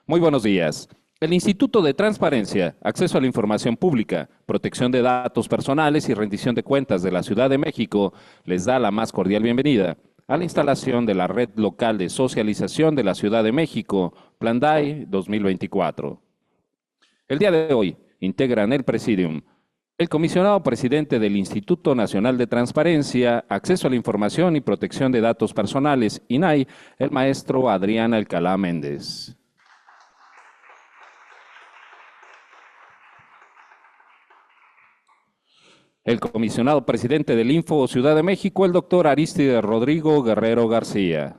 Muy buenos días. El Instituto de Transparencia, Acceso a la Información Pública, Protección de Datos Personales y Rendición de Cuentas de la Ciudad de México les da la más cordial bienvenida a la instalación de la Red Local de Socialización de la Ciudad de México, Plan DAI 2024. El día de hoy integran el Presidium el comisionado presidente del Instituto Nacional de Transparencia, Acceso a la Información y Protección de Datos Personales, INAI, el maestro Adrián Alcalá Méndez. El comisionado presidente del Info Ciudad de México, el doctor Arístide Rodrigo Guerrero García.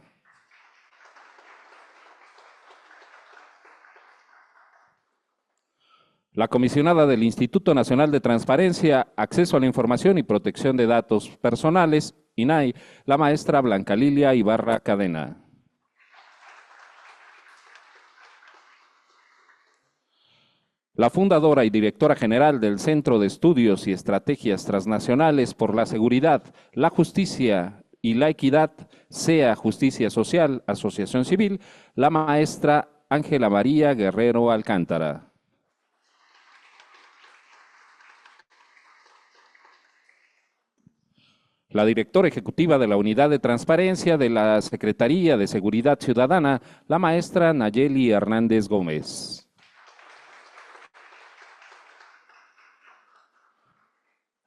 La comisionada del Instituto Nacional de Transparencia, Acceso a la Información y Protección de Datos Personales, INAI, la maestra Blanca Lilia Ibarra Cadena. La fundadora y directora general del Centro de Estudios y Estrategias Transnacionales por la Seguridad, la Justicia y la Equidad, SEA Justicia Social, Asociación Civil, la maestra Ángela María Guerrero Alcántara. La directora ejecutiva de la Unidad de Transparencia de la Secretaría de Seguridad Ciudadana, la maestra Nayeli Hernández Gómez.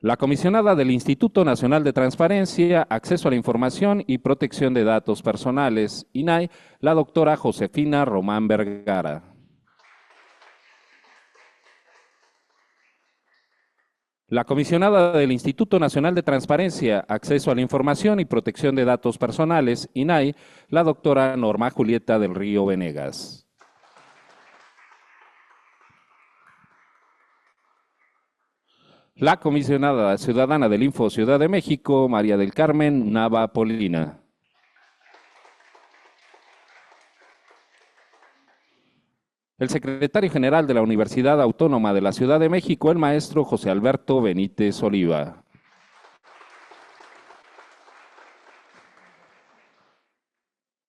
La comisionada del Instituto Nacional de Transparencia, Acceso a la Información y Protección de Datos Personales, INAI, la doctora Josefina Román Vergara. La comisionada del Instituto Nacional de Transparencia, Acceso a la Información y Protección de Datos Personales, INAI, la doctora Norma Julieta del Río Venegas. La comisionada ciudadana del Info Ciudad de México, María del Carmen Nava Polina. El secretario general de la Universidad Autónoma de la Ciudad de México, el maestro José Alberto Benítez Oliva.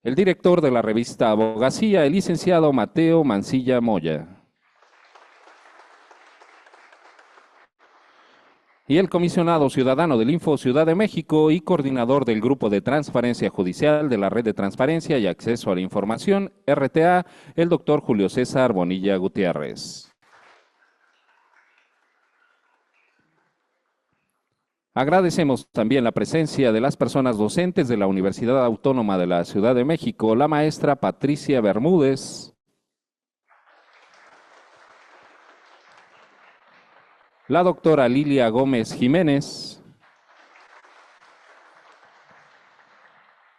El director de la revista Abogacía, el licenciado Mateo Mancilla Moya. Y el comisionado ciudadano del Info Ciudad de México y coordinador del Grupo de Transparencia Judicial de la Red de Transparencia y Acceso a la Información, RTA, el doctor Julio César Bonilla Gutiérrez. Agradecemos también la presencia de las personas docentes de la Universidad Autónoma de la Ciudad de México, la maestra Patricia Bermúdez, la doctora Lilia Gómez Jiménez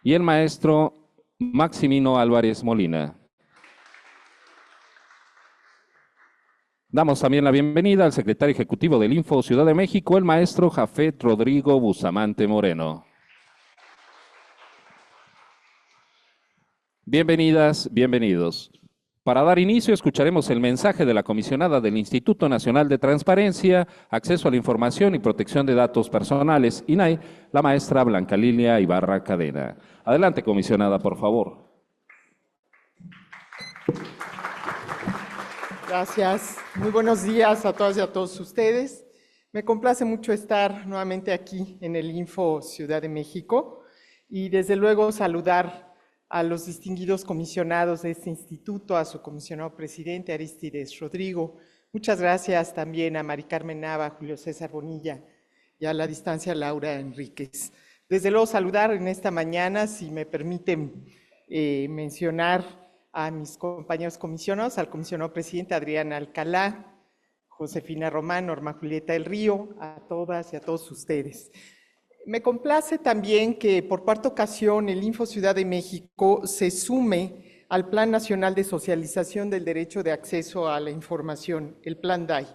y el maestro Maximino Álvarez Molina. Damos también la bienvenida al secretario ejecutivo del Info Ciudad de México, el maestro Jafet Rodrigo Bustamante Moreno. Bienvenidas, bienvenidos. Para dar inicio, escucharemos el mensaje de la comisionada del Instituto Nacional de Transparencia, Acceso a la Información y Protección de Datos Personales, INAI, la maestra Blanca Lilia Ibarra Cadena. Adelante, comisionada, por favor. Gracias. Muy buenos días a todas y a todos ustedes. Me complace mucho estar nuevamente aquí en el Info Ciudad de México y desde luego saludar a los distinguidos comisionados de este instituto, a su comisionado presidente, Arístides Rodrigo. Muchas gracias también a Mari Carmen Nava, Julio César Bonilla y a la distancia Laura Enríquez. Desde luego saludar en esta mañana, si me permiten mencionar a mis compañeros comisionados, al comisionado presidente Adrián Alcalá, Josefina Román, Norma Julieta del Río, a todas y a todos ustedes. Me complace también que por cuarta ocasión el Info Ciudad de México se sume al Plan Nacional de Socialización del Derecho de Acceso a la Información, el Plan DAI,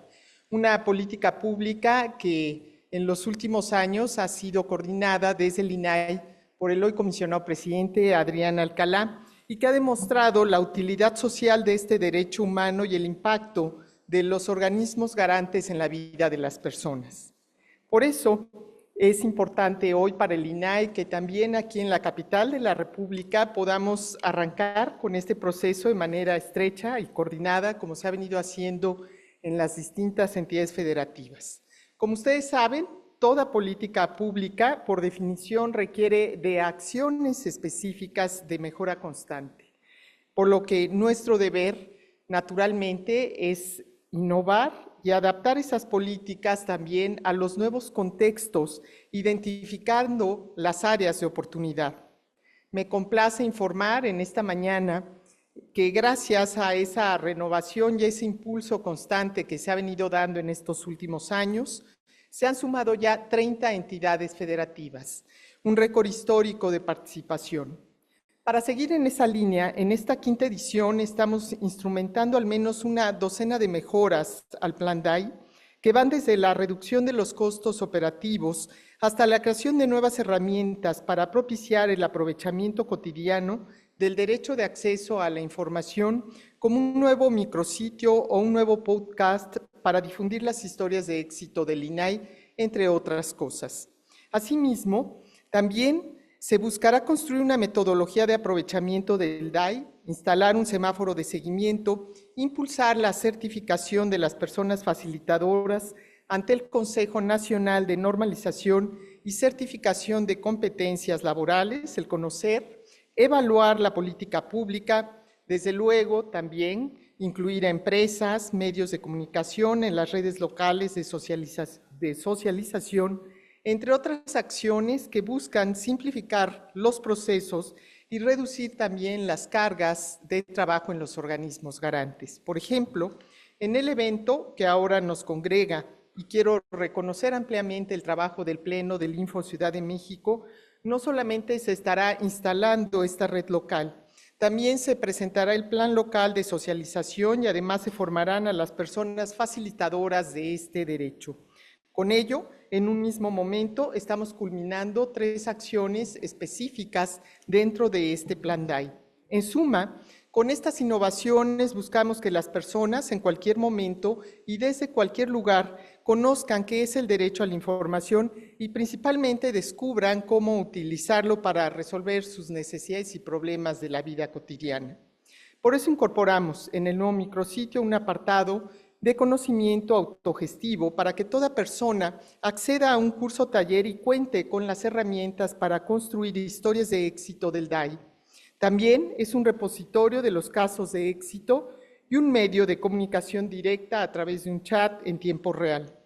una política pública que en los últimos años ha sido coordinada desde el INAI por el hoy comisionado presidente Adrián Alcalá y que ha demostrado la utilidad social de este derecho humano y el impacto de los organismos garantes en la vida de las personas. Por eso, Es importante hoy para el INAI que también aquí en la capital de la República podamos arrancar con este proceso de manera estrecha y coordinada, como se ha venido haciendo en las distintas entidades federativas. Como ustedes saben, toda política pública, por definición, requiere de acciones específicas de mejora constante, por lo que nuestro deber, naturalmente, es innovar y adaptar esas políticas también a los nuevos contextos, identificando las áreas de oportunidad. Me complace informar en esta mañana que gracias a esa renovación y ese impulso constante que se ha venido dando en estos últimos años, se han sumado ya 30 entidades federativas, un récord histórico de participación. Para seguir en esa línea, en esta quinta edición estamos instrumentando al menos una docena de mejoras al Plan DAI, que van desde la reducción de los costos operativos hasta la creación de nuevas herramientas para propiciar el aprovechamiento cotidiano del derecho de acceso a la información, como un nuevo micrositio o un nuevo podcast para difundir las historias de éxito del INAI, entre otras cosas. Asimismo, también se buscará construir una metodología de aprovechamiento del DAI, instalar un semáforo de seguimiento, impulsar la certificación de las personas facilitadoras ante el Consejo Nacional de Normalización y Certificación de Competencias Laborales, el CONOCER, evaluar la política pública, desde luego también incluir a empresas, medios de comunicación en las redes locales de socialización, entre otras acciones que buscan simplificar los procesos y reducir también las cargas de trabajo en los organismos garantes. Por ejemplo, en el evento que ahora nos congrega, y quiero reconocer ampliamente el trabajo del Pleno del Info Ciudad de México, no solamente se estará instalando esta red local, también se presentará el plan local de socialización y además se formarán a las personas facilitadoras de este derecho. Con ello, en un mismo momento, estamos culminando 3 acciones específicas dentro de este Plan DAI. En suma, con estas innovaciones buscamos que las personas en cualquier momento y desde cualquier lugar conozcan qué es el derecho a la información y principalmente descubran cómo utilizarlo para resolver sus necesidades y problemas de la vida cotidiana. Por eso incorporamos en el nuevo micrositio un apartado de conocimiento autogestivo para que toda persona acceda a un curso taller y cuente con las herramientas para construir historias de éxito del DAI. También es un repositorio de los casos de éxito y un medio de comunicación directa a través de un chat en tiempo real.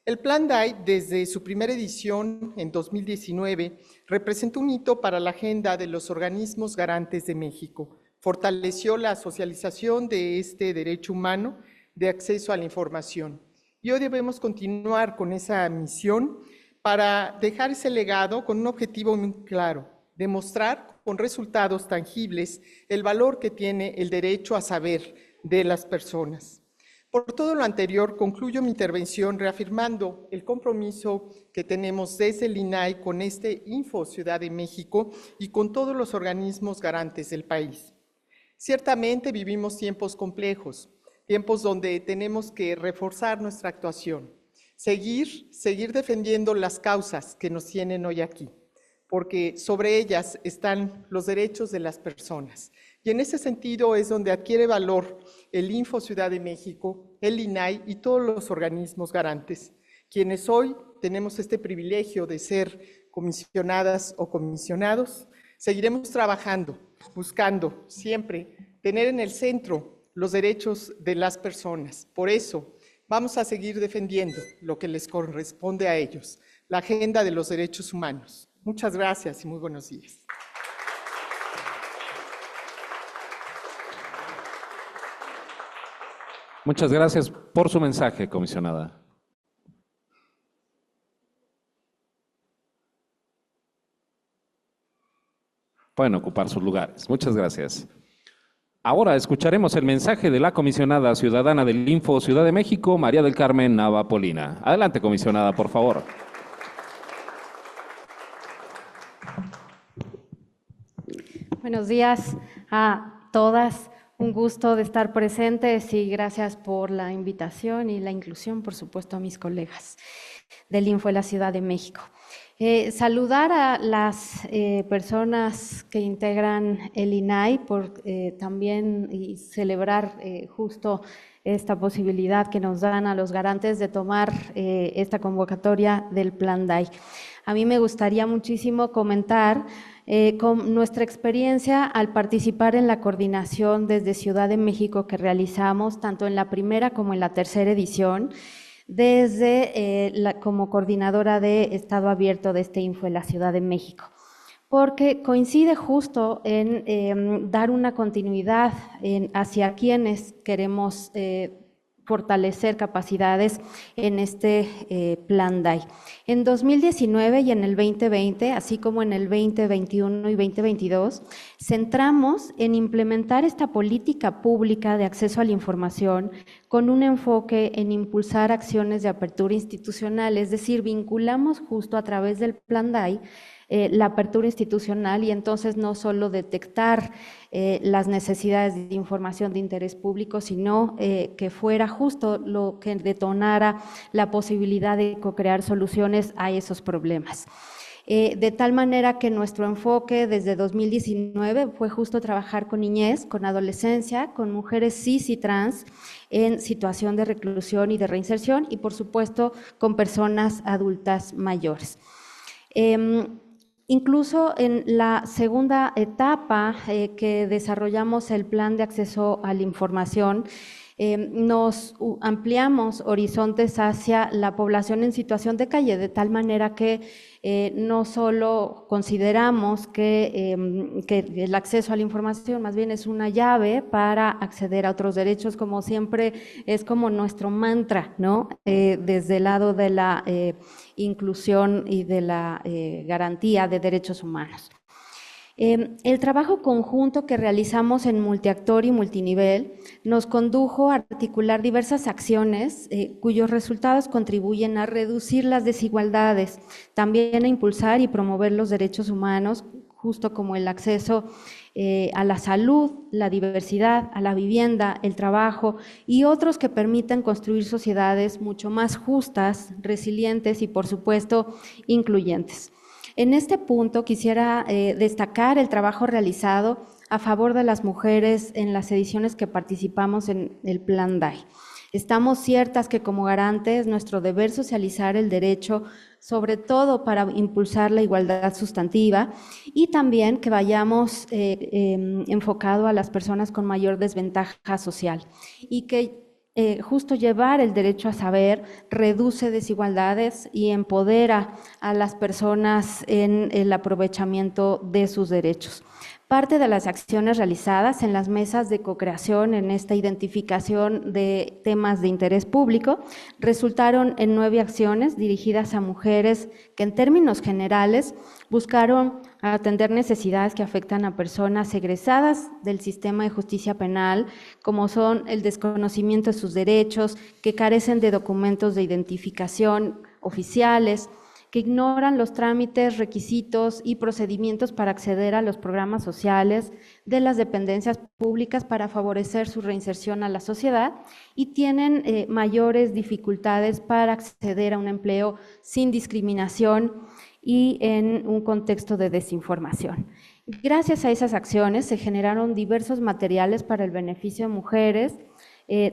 El Plan DAI, desde su primera edición en 2019, representó un hito para la agenda de los organismos garantes de México. Fortaleció la socialización de este derecho humano de acceso a la información. Y hoy debemos continuar con esa misión para dejar ese legado con un objetivo muy claro: demostrar con resultados tangibles el valor que tiene el derecho a saber de las personas. Por todo lo anterior, concluyo mi intervención reafirmando el compromiso que tenemos desde el INAI con este Info Ciudad de México y con todos los organismos garantes del país. Ciertamente vivimos tiempos complejos, tiempos donde tenemos que reforzar nuestra actuación, seguir defendiendo las causas que nos tienen hoy aquí, porque sobre ellas están los derechos de las personas. Y en ese sentido es donde adquiere valor el Info Ciudad de México, el INAI y todos los organismos garantes, quienes hoy tenemos este privilegio de ser comisionadas o comisionados. Seguiremos trabajando, buscando siempre tener en el centro los derechos de las personas. Por eso vamos a seguir defendiendo lo que les corresponde a ellos, la agenda de los derechos humanos. Muchas gracias y muy buenos días. Muchas gracias por su mensaje, comisionada. Pueden ocupar sus lugares. Muchas gracias. Ahora escucharemos el mensaje de la comisionada ciudadana del Info Ciudad de México, María del Carmen Nava Polina. Adelante, comisionada, por favor. Buenos días a todas. Un gusto de estar presentes y gracias por la invitación y la inclusión, por supuesto, a mis colegas del Info de la Ciudad de México. Saludar a las personas que integran el INAI por también y celebrar justo esta posibilidad que nos dan a los garantes de tomar esta convocatoria del Plan DAI. A mí me gustaría muchísimo comentar con nuestra experiencia al participar en la coordinación desde Ciudad de México que realizamos tanto en la primera como en la tercera edición, desde como coordinadora de Estado Abierto de este Info en la Ciudad de México, porque coincide justo en dar una continuidad hacia quienes queremos fortalecer capacidades en este Plan DAI. En 2019 y en el 2020, así como en el 2021 y 2022, centramos en implementar esta política pública de acceso a la información con un enfoque en impulsar acciones de apertura institucional, es decir, vinculamos justo a través del Plan DAI la apertura institucional y entonces no solo detectar las necesidades de información de interés público, sino que fuera justo lo que detonara la posibilidad de co-crear soluciones a esos problemas. De tal manera que nuestro enfoque desde 2019 fue justo trabajar con niñez, con adolescencia, con mujeres cis y trans en situación de reclusión y de reinserción y por supuesto con personas adultas mayores. Incluso en la segunda etapa que desarrollamos el plan de acceso a la información, nos ampliamos horizontes hacia la población en situación de calle, de tal manera que no solo consideramos que el acceso a la información más bien es una llave para acceder a otros derechos, como siempre es como nuestro mantra, ¿no? Desde el lado de la inclusión y de la garantía de derechos humanos. El trabajo conjunto que realizamos en multiactor y multinivel nos condujo a articular diversas acciones cuyos resultados contribuyen a reducir las desigualdades, también a impulsar y promover los derechos humanos, justo como el acceso a la salud, la diversidad, a la vivienda, el trabajo y otros que permitan construir sociedades mucho más justas, resilientes y, por supuesto, incluyentes. En este punto quisiera destacar el trabajo realizado a favor de las mujeres en las ediciones que participamos en el Plan DAI. Estamos ciertas que como garantes nuestro deber socializar el derecho, sobre todo para impulsar la igualdad sustantiva y también que vayamos enfocado a las personas con mayor desventaja social y que justo llevar el derecho a saber reduce desigualdades y empodera a las personas en el aprovechamiento de sus derechos. Parte de las acciones realizadas en las mesas de co-creación en esta identificación de temas de interés público resultaron en 9 acciones dirigidas a mujeres que en términos generales buscaron atender necesidades que afectan a personas egresadas del sistema de justicia penal, como son el desconocimiento de sus derechos, que carecen de documentos de identificación oficiales, que ignoran los trámites, requisitos y procedimientos para acceder a los programas sociales de las dependencias públicas para favorecer su reinserción a la sociedad y tienen mayores dificultades para acceder a un empleo sin discriminación y en un contexto de desinformación. Gracias a esas acciones se generaron diversos materiales para el beneficio de mujeres,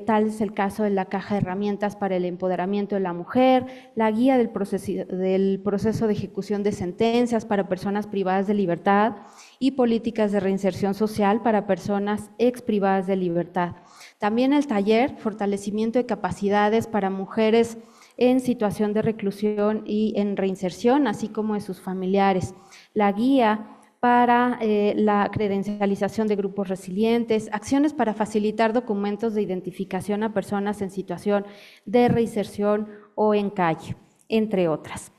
tal es el caso de la caja de herramientas para el empoderamiento de la mujer, la guía del proceso de ejecución de sentencias para personas privadas de libertad y políticas de reinserción social para personas exprivadas de libertad. También el taller Fortalecimiento de capacidades para mujeres en situación de reclusión y en reinserción, así como de sus familiares. La guía para la credencialización de grupos resilientes, acciones para facilitar documentos de identificación a personas en situación de reinserción o en calle, entre otras.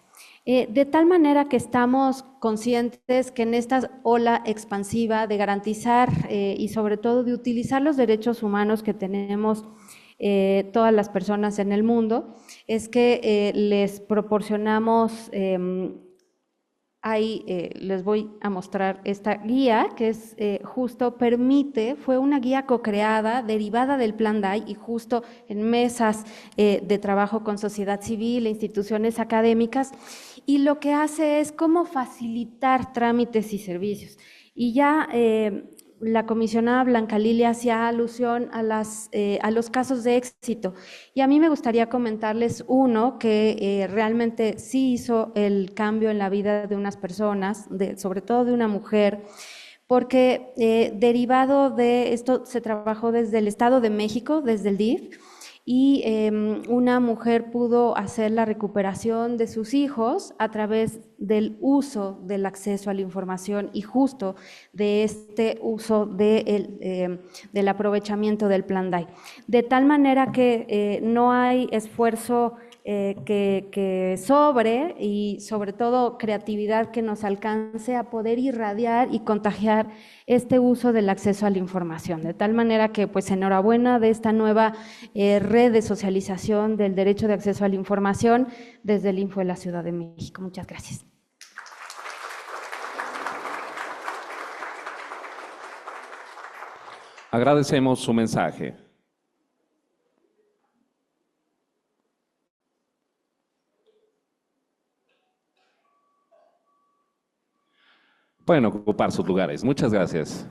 De tal manera que estamos conscientes que en esta ola expansiva de garantizar y sobre todo de utilizar los derechos humanos que tenemos todas las personas en el mundo, es que les proporcionamos Ahí les voy a mostrar esta guía que es justo fue una guía co-creada, derivada del Plan DAI y justo en mesas de trabajo con sociedad civil e instituciones académicas, y lo que hace es cómo facilitar trámites y servicios. Y ya la comisionada Blanca Lilia hacía alusión a los casos de éxito. Y a mí me gustaría comentarles uno que realmente sí hizo el cambio en la vida de unas personas, sobre todo de una mujer, porque derivado de esto se trabajó desde el Estado de México, desde el DIF, y una mujer pudo hacer la recuperación de sus hijos a través del uso del acceso a la información y justo de este uso del aprovechamiento del Plan DAI. De tal manera que no hay esfuerzo que sobre, y sobre todo creatividad que nos alcance a poder irradiar y contagiar este uso del acceso a la información. De tal manera que, pues, enhorabuena de esta nueva red de socialización del derecho de acceso a la información desde el Info de la Ciudad de México. Muchas gracias. Agradecemos su mensaje. Pueden ocupar sus lugares. Muchas gracias.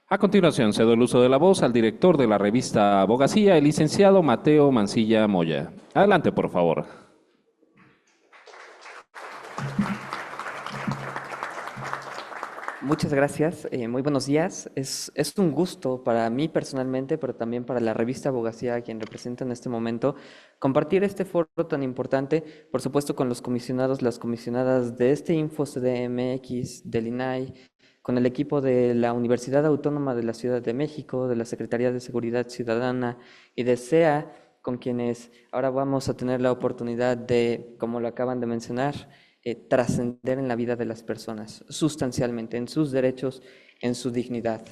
A continuación, cedo el uso de la voz al director de la revista Abogacía, el licenciado Mateo Mancilla Moya. Adelante, por favor. Muchas gracias, muy buenos días. Es un gusto para mí personalmente, pero también para la revista Abogacía, a quien represento en este momento, compartir este foro tan importante, por supuesto con los comisionados, las comisionadas de este Info CDMX, del INAI, con el equipo de la Universidad Autónoma de la Ciudad de México, de la Secretaría de Seguridad Ciudadana y de SEA, con quienes ahora vamos a tener la oportunidad de, como lo acaban de mencionar, trascender en la vida de las personas, sustancialmente, en sus derechos, en su dignidad.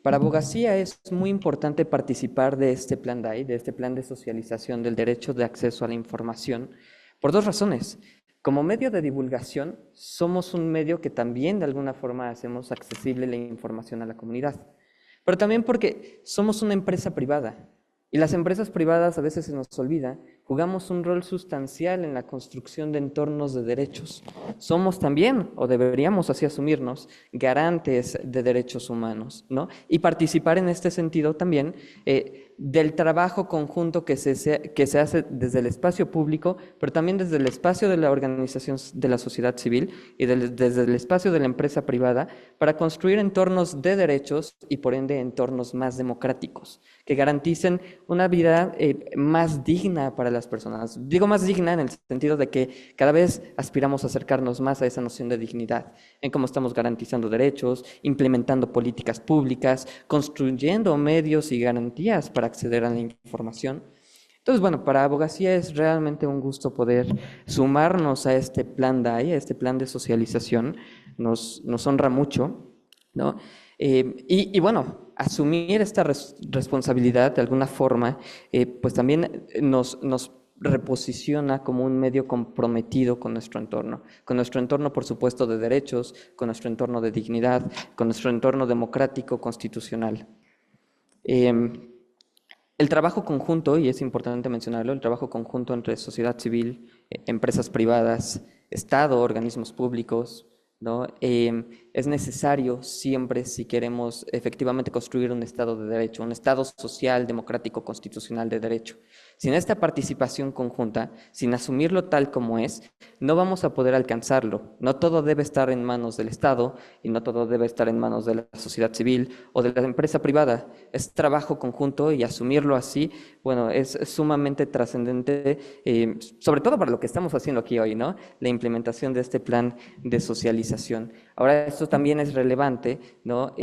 Para Abogacía es muy importante participar de este plan DAI, de este plan de socialización del derecho de acceso a la información, por dos razones. Como medio de divulgación, somos un medio que también de alguna forma hacemos accesible la información a la comunidad, pero también porque somos una empresa privada, y las empresas privadas, a veces se nos olvida, jugamos un rol sustancial en la construcción de entornos de derechos. Somos también, o deberíamos así asumirnos, garantes de derechos humanos, ¿no? Y participar en este sentido también del trabajo conjunto que se hace desde el espacio público, pero también desde el espacio de la organización de la sociedad civil y desde el espacio de la empresa privada, para construir entornos de derechos y por ende entornos más democráticos, que garanticen una vida más digna para las personas. Digo más digna en el sentido de que cada vez aspiramos a acercarnos más a esa noción de dignidad, en cómo estamos garantizando derechos, implementando políticas públicas, construyendo medios y garantías para acceder a la información. Entonces, bueno, para Abogacía es realmente un gusto poder sumarnos a este plan DAI, a este plan de socialización. Nos honra mucho, ¿no? Y bueno, asumir esta responsabilidad de alguna forma, pues también nos reposiciona como un medio comprometido con nuestro entorno, por supuesto, de derechos, con nuestro entorno de dignidad, con nuestro entorno democrático, constitucional. El trabajo conjunto, y es importante mencionarlo, el trabajo conjunto entre sociedad civil, empresas privadas, Estado, organismos públicos, ¿no? Es necesario siempre si queremos efectivamente construir un Estado de derecho, un Estado social, democrático, constitucional de derecho. Sin esta participación conjunta, sin asumirlo tal como es, no vamos a poder alcanzarlo. No todo debe estar en manos del Estado y no todo debe estar en manos de la sociedad civil o de la empresa privada. Es trabajo conjunto y asumirlo así, bueno, es sumamente trascendente, sobre todo para lo que estamos haciendo aquí hoy, ¿no? La implementación de este plan de socialización. Ahora, esto también es relevante, ¿no?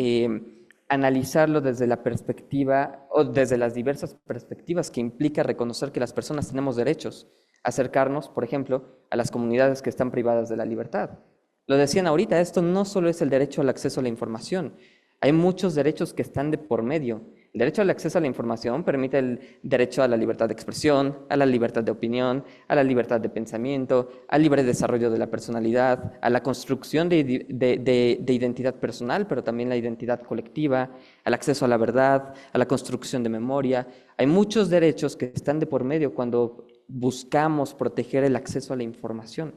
Analizarlo desde la perspectiva o desde las diversas perspectivas que implica reconocer que las personas tenemos derechos, acercarnos, por ejemplo, a las comunidades que están privadas de la libertad. Lo decían ahorita, esto no solo es el derecho al acceso a la información, hay muchos derechos que están de por medio. El derecho al acceso a la información permite el derecho a la libertad de expresión, a la libertad de opinión, a la libertad de pensamiento, al libre desarrollo de la personalidad, a la construcción de identidad personal, pero también la identidad colectiva, al acceso a la verdad, a la construcción de memoria. Hay muchos derechos que están de por medio cuando buscamos proteger el acceso a la información.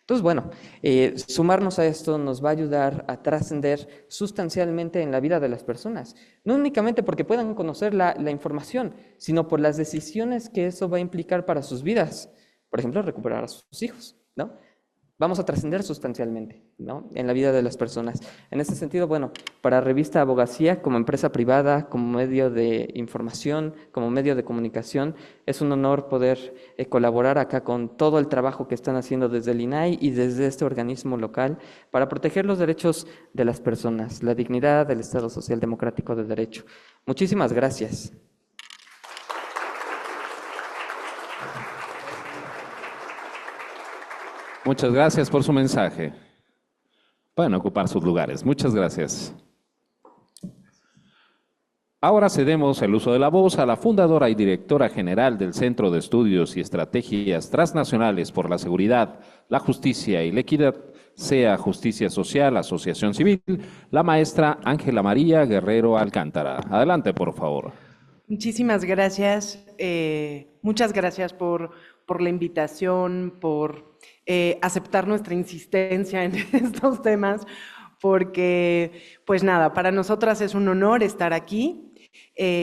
Entonces, bueno, sumarnos a esto nos va a ayudar a trascender sustancialmente en la vida de las personas, no únicamente porque puedan conocer la información, sino por las decisiones que eso va a implicar para sus vidas. Por ejemplo, recuperar a sus hijos, ¿no? Vamos a trascender sustancialmente, ¿no?, en la vida de las personas. En este sentido, bueno, para Revista Abogacía, como empresa privada, como medio de información, como medio de comunicación, es un honor poder colaborar acá con todo el trabajo que están haciendo desde el INAI y desde este organismo local para proteger los derechos de las personas, la dignidad del Estado Social Democrático de Derecho. Muchísimas gracias. Muchas gracias por su mensaje. Pueden ocupar sus lugares. Muchas gracias. Ahora cedemos el uso de la voz a la fundadora y directora general del Centro de Estudios y Estrategias Transnacionales por la Seguridad, la Justicia y la Equidad, SEA Justicia Social, Asociación Civil, la maestra Ángela María Guerrero Alcántara. Adelante, por favor. Muchísimas gracias. Muchas gracias por la invitación, por aceptar nuestra insistencia en estos temas, porque, pues nada, para nosotras es un honor estar aquí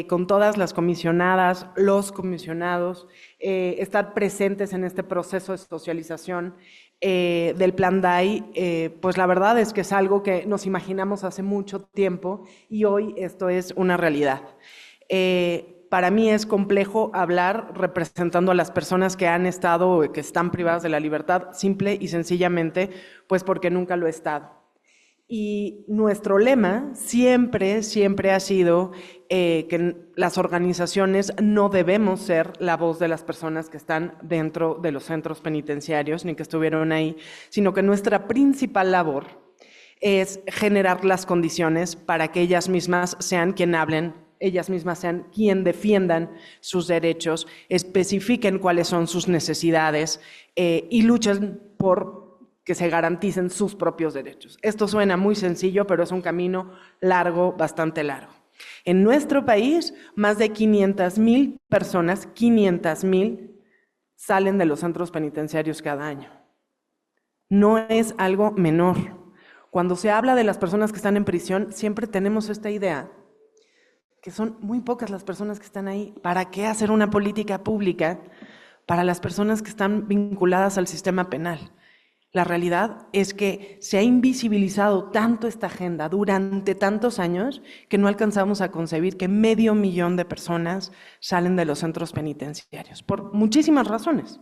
con todas las comisionadas, los comisionados, estar presentes en este proceso de socialización del Plan DAI. Pues la verdad es que es algo que nos imaginamos hace mucho tiempo y hoy esto es una realidad. Para mí es complejo hablar representando a las personas que han estado, que están privadas de la libertad, simple y sencillamente, pues porque nunca lo he estado. Y nuestro lema siempre ha sido que las organizaciones no debemos ser la voz de las personas que están dentro de los centros penitenciarios, ni que estuvieron ahí, sino que nuestra principal labor es generar las condiciones para que ellas mismas sean quien hablen, ellas mismas sean quien defiendan sus derechos, especifiquen cuáles son sus necesidades y luchen por que se garanticen sus propios derechos. Esto suena muy sencillo, pero es un camino largo, bastante largo. En nuestro país, más de 500,000 personas, 500,000, salen de los centros penitenciarios cada año. No es algo menor. Cuando se habla de las personas que están en prisión, siempre tenemos esta idea que son muy pocas las personas que están ahí. ¿Para qué hacer una política pública para las personas que están vinculadas al sistema penal? La realidad es que se ha invisibilizado tanto esta agenda durante tantos años que no alcanzamos a concebir que 500,000 de personas salen de los centros penitenciarios, por muchísimas razones.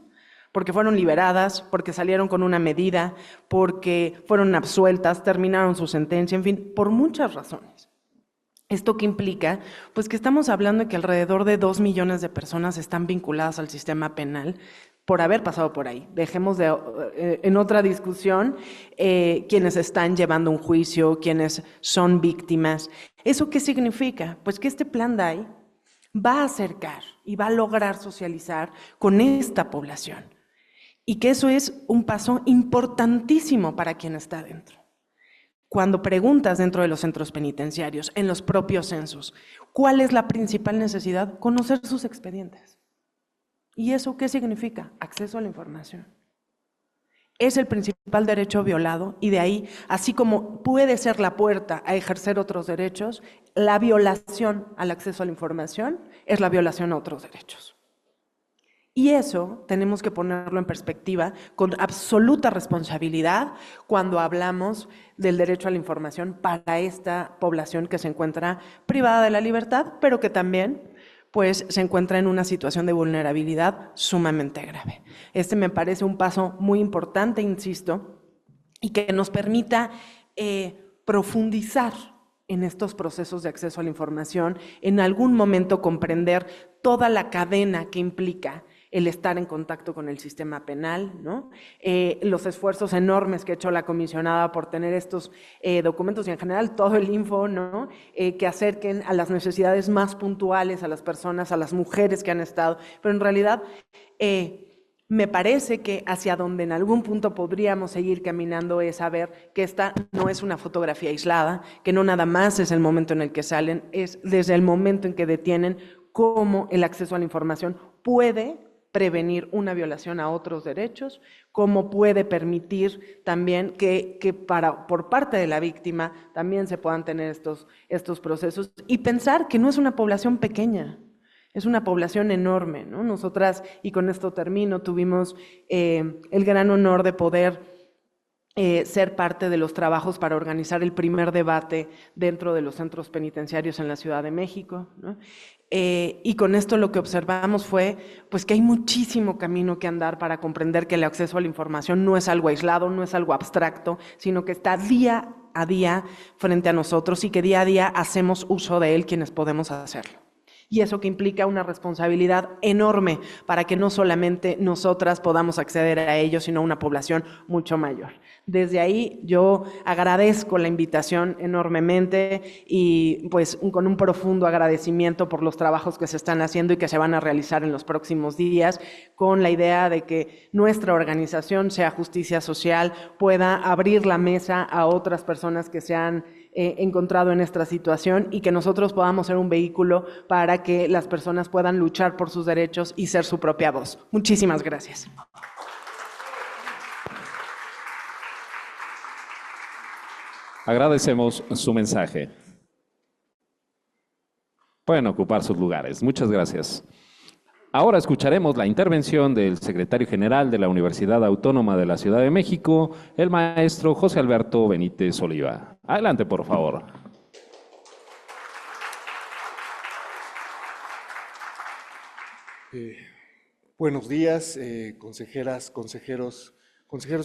Porque fueron liberadas, porque salieron con una medida, porque fueron absueltas, terminaron su sentencia, en fin, por muchas razones. ¿Esto qué implica? Pues que estamos hablando de que alrededor de 2 millones de personas están vinculadas al sistema penal por haber pasado por ahí. Dejemos en otra discusión quienes están llevando un juicio, quienes son víctimas. ¿Eso qué significa? Pues que este Plan DAI va a acercar y va a lograr socializar con esta población. Y que eso es un paso importantísimo para quien está dentro. Cuando preguntas dentro de los centros penitenciarios, en los propios censos, ¿cuál es la principal necesidad? Conocer sus expedientes. ¿Y eso qué significa? Acceso a la información. Es el principal derecho violado y de ahí, así como puede ser la puerta a ejercer otros derechos, la violación al acceso a la información es la violación a otros derechos. Y eso tenemos que ponerlo en perspectiva con absoluta responsabilidad cuando hablamos del derecho a la información para esta población que se encuentra privada de la libertad, pero que también pues, se encuentra en una situación de vulnerabilidad sumamente grave. Este me parece un paso muy importante, insisto, y que nos permita profundizar en estos procesos de acceso a la información, en algún momento comprender toda la cadena que implica el estar en contacto con el sistema penal, ¿no? Los esfuerzos enormes que ha hecho la comisionada por tener estos documentos y en general todo el info, ¿no? Que acerquen a las necesidades más puntuales a las personas, a las mujeres que han estado, pero en realidad me parece que hacia donde en algún punto podríamos seguir caminando es saber que esta no es una fotografía aislada, que no nada más es el momento en el que salen, es desde el momento en que detienen cómo el acceso a la información puede prevenir una violación a otros derechos, cómo puede permitir también que por parte de la víctima también se puedan tener estos procesos y pensar que no es una población pequeña. Es una población enorme, ¿no? Nosotras, y con esto termino, tuvimos el gran honor de poder ser parte de los trabajos para organizar el primer debate dentro de los centros penitenciarios en la Ciudad de México, ¿no? Y con esto lo que observamos fue pues, que hay muchísimo camino que andar para comprender que el acceso a la información no es algo aislado, no es algo abstracto, sino que está día a día frente a nosotros y que día a día hacemos uso de él quienes podemos hacerlo. Y eso que implica una responsabilidad enorme para que no solamente nosotras podamos acceder a ello, sino una población mucho mayor. Desde ahí yo agradezco la invitación enormemente y pues con un profundo agradecimiento por los trabajos que se están haciendo y que se van a realizar en los próximos días, con la idea de que nuestra organización, Sea Justicia Social, pueda abrir la mesa a otras personas que se han encontrado en esta situación y que nosotros podamos ser un vehículo para que las personas puedan luchar por sus derechos y ser su propia voz. Muchísimas gracias. Agradecemos su mensaje. Pueden ocupar sus lugares. Muchas gracias. Ahora escucharemos la intervención del secretario general de la Universidad Autónoma de la Ciudad de México, el maestro José Alberto Benítez Oliva. Adelante, por favor. Buenos días, consejeras, consejeros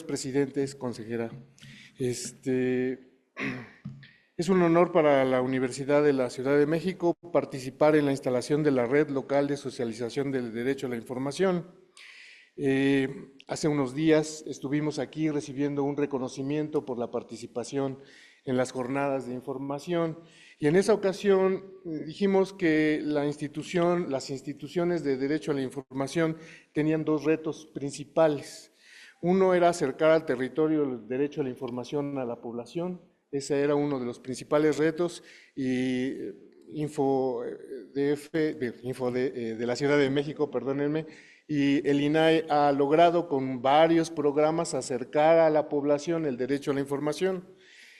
presidentes, consejera. Es un honor para la Universidad de la Ciudad de México participar en la instalación de la Red Local de Socialización del Derecho a la Información. Hace unos días estuvimos aquí recibiendo un reconocimiento por la participación en las jornadas de información y en esa ocasión dijimos que las instituciones de derecho a la información tenían dos retos principales. Uno era acercar al territorio el derecho a la información a la población. Ese era uno de los principales retos y InfoDF, de la Ciudad de México, perdónenme, y el INAI ha logrado con varios programas acercar a la población el derecho a la información.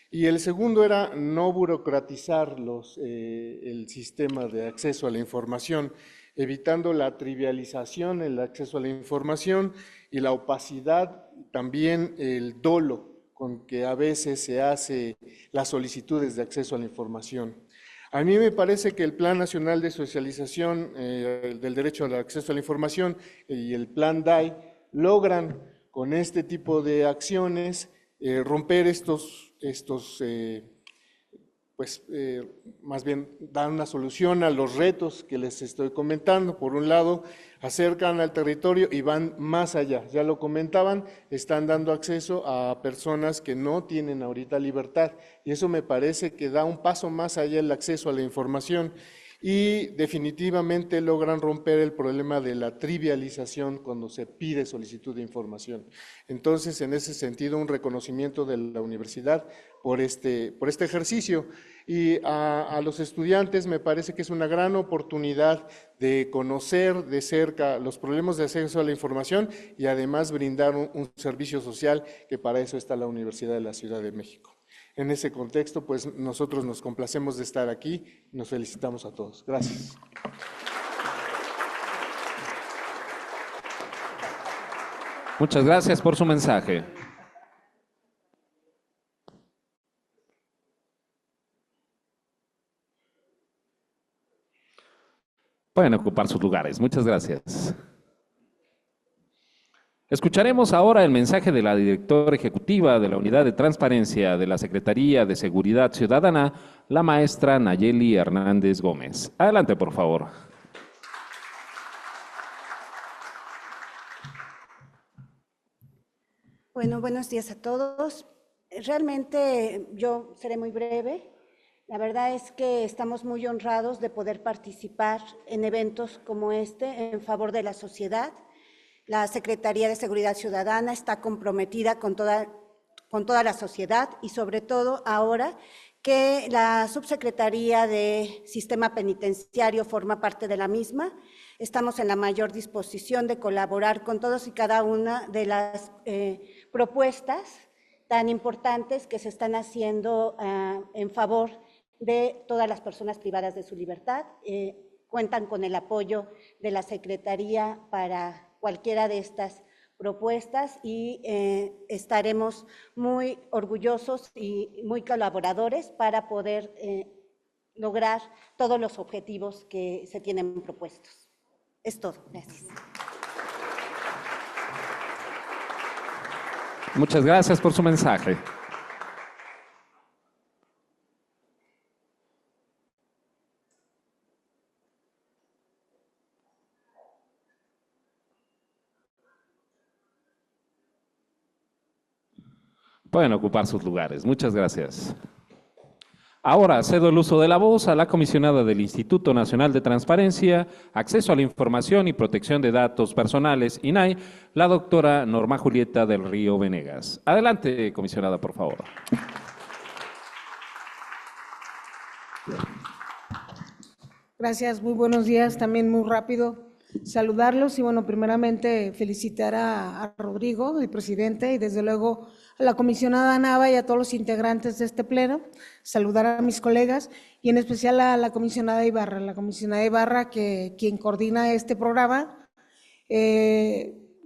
Y el segundo era no burocratizar el sistema de acceso a la información, evitando la trivialización, el acceso a la información y la opacidad, también el dolo con que a veces se hace las solicitudes de acceso a la información. A mí me parece que el Plan Nacional de Socialización del Derecho al Acceso a la Información y el Plan DAI logran con este tipo de acciones romper más bien dan una solución a los retos que les estoy comentando. Por un lado, acercan al territorio y van más allá. Ya lo comentaban, están dando acceso a personas que no tienen ahorita libertad y eso me parece que da un paso más allá el acceso a la información y definitivamente logran romper el problema de la trivialización cuando se pide solicitud de información. Entonces, en ese sentido, un reconocimiento de la universidad por este ejercicio. Y a los estudiantes me parece que es una gran oportunidad de conocer de cerca los problemas de acceso a la información y además brindar un servicio social, que para eso está la Universidad de la Ciudad de México. En ese contexto, pues nosotros nos complacemos de estar aquí y nos felicitamos a todos. Gracias. Muchas gracias por su mensaje. Pueden ocupar sus lugares. Muchas gracias. Escucharemos ahora el mensaje de la directora ejecutiva de la Unidad de Transparencia de la Secretaría de Seguridad Ciudadana, la maestra Nayeli Hernández Gómez. Adelante, por favor. Bueno, buenos días a todos. Realmente yo seré muy breve. La verdad es que estamos muy honrados de poder participar en eventos como este en favor de la sociedad. La Secretaría de Seguridad Ciudadana está comprometida con toda la sociedad y sobre todo ahora que la Subsecretaría de Sistema Penitenciario forma parte de la misma. Estamos en la mayor disposición de colaborar con todos y cada una de las propuestas tan importantes que se están haciendo en favor de todas las personas privadas de su libertad. Cuentan con el apoyo de la Secretaría para cualquiera de estas propuestas y estaremos muy orgullosos y muy colaboradores para poder lograr todos los objetivos que se tienen propuestos. Es todo. Gracias. Muchas gracias por su mensaje. Pueden ocupar sus lugares. Muchas gracias. Ahora cedo el uso de la voz a la comisionada del Instituto Nacional de Transparencia, Acceso a la Información y Protección de Datos Personales, INAI, la doctora Norma Julieta del Río Venegas. Adelante, comisionada, por favor. Gracias, muy buenos días, también muy rápido saludarlos y bueno, primeramente felicitar a Rodrigo, el presidente, y desde luego a la comisionada Nava y a todos los integrantes de este pleno, saludar a mis colegas y en especial a la comisionada Ibarra, que quien coordina este programa,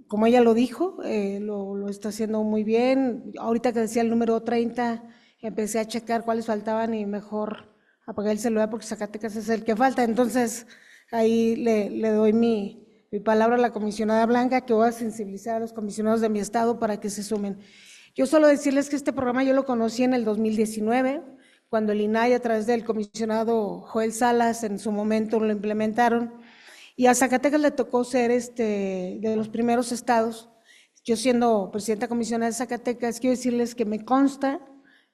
como ella lo dijo, lo está haciendo muy bien. Ahorita que decía el número 30, empecé a checar cuáles faltaban y mejor apagué el celular porque Zacatecas es el que falta, entonces ahí le doy mi palabra a la comisionada Blanca, que voy a sensibilizar a los comisionados de mi estado para que se sumen. Yo solo decirles que este programa yo lo conocí en el 2019, cuando el INAI a través del comisionado Joel Salas en su momento lo implementaron, y a Zacatecas le tocó ser de los primeros estados. Yo siendo presidenta comisionada de Zacatecas, quiero decirles que me consta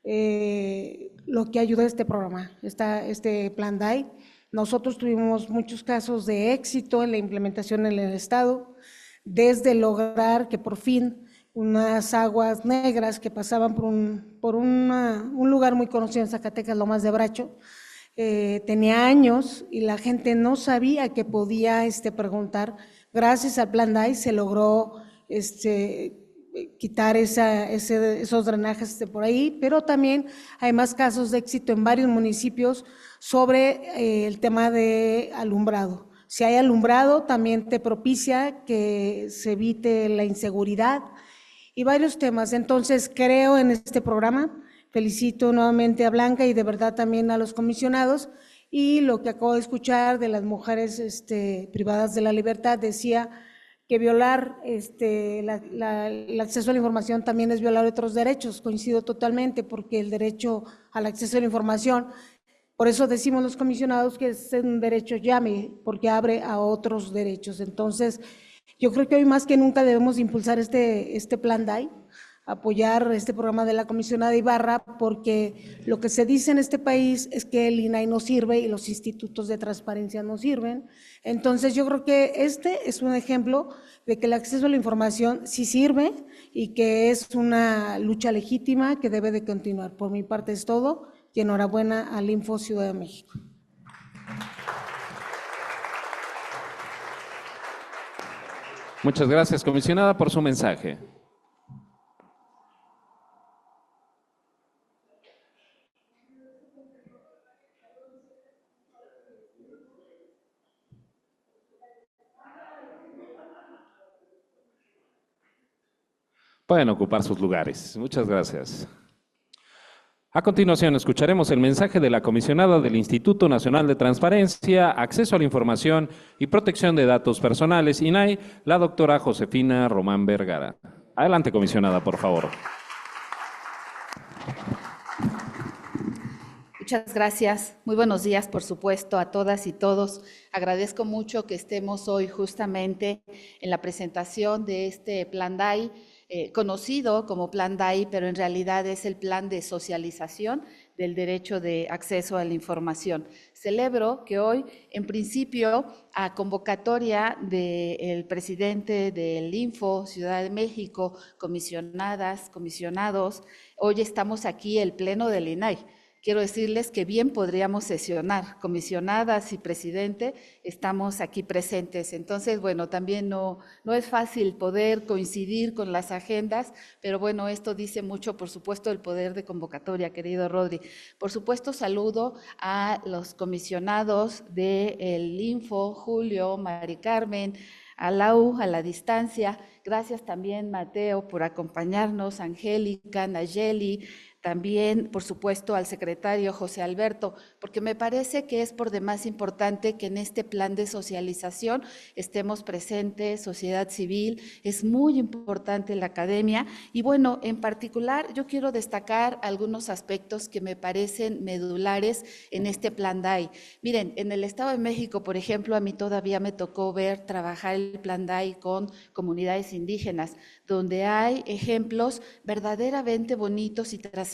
lo que ayuda a este programa, este plan DAI. Nosotros tuvimos muchos casos de éxito en la implementación en el estado, desde lograr que por fin unas aguas negras que pasaban por un lugar muy conocido en Zacatecas, Lomas de Bracho, tenía años y la gente no sabía que podía preguntar. Gracias al plan DAI se logró quitar esos drenajes por ahí, pero también hay más casos de éxito en varios municipios sobre el tema de alumbrado. Si hay alumbrado, también te propicia que se evite la inseguridad y varios temas. Entonces, creo en este programa. Felicito nuevamente a Blanca y de verdad también a los comisionados. Y lo que acabo de escuchar de las mujeres privadas de la libertad decía que violar el acceso a la información también es violar otros derechos. Coincido totalmente porque el derecho al acceso a la información, por eso decimos los comisionados que es un derecho llame, porque abre a otros derechos. Entonces, yo creo que hoy más que nunca debemos impulsar este plan DAI, apoyar este programa de la comisionada Ibarra, porque lo que se dice en este país es que el INAI no sirve y los institutos de transparencia no sirven. Entonces yo creo que este es un ejemplo de que el acceso a la información sí sirve y que es una lucha legítima que debe de continuar. Por mi parte es todo y enhorabuena al Info Ciudad de México. Muchas gracias, comisionada, por su mensaje. Pueden ocupar sus lugares. Muchas gracias. A continuación, escucharemos el mensaje de la comisionada del Instituto Nacional de Transparencia, Acceso a la Información y Protección de Datos Personales, INAI, la doctora Josefina Román Vergara. Adelante, comisionada, por favor. Muchas gracias. Muy buenos días, por supuesto, a todas y todos. Agradezco mucho que estemos hoy justamente en la presentación de este Plan DAI. conocido como Plan DAI, pero en realidad es el plan de socialización del derecho de acceso a la información. Celebro que hoy, en principio, a convocatoria del presidente del Info, Ciudad de México, comisionadas, comisionados, hoy estamos aquí el pleno del INAI. Quiero decirles que bien podríamos sesionar, comisionadas y presidente, estamos aquí presentes. Entonces, bueno, también no es fácil poder coincidir con las agendas, pero bueno, esto dice mucho, por supuesto, del poder de convocatoria, querido Rodri. Por supuesto, saludo a los comisionados del Info, Julio, Mari Carmen, a Lau, a la distancia. Gracias también, Mateo, por acompañarnos, Angélica, Nayeli, también, por supuesto, al secretario José Alberto, porque me parece que es por demás importante que en este plan de socialización estemos presentes, sociedad civil, es muy importante la academia y bueno, en particular yo quiero destacar algunos aspectos que me parecen medulares en este plan DAI. Miren, en el Estado de México, por ejemplo, a mí todavía me tocó ver trabajar el plan DAI con comunidades indígenas, donde hay ejemplos verdaderamente bonitos y trascendentes,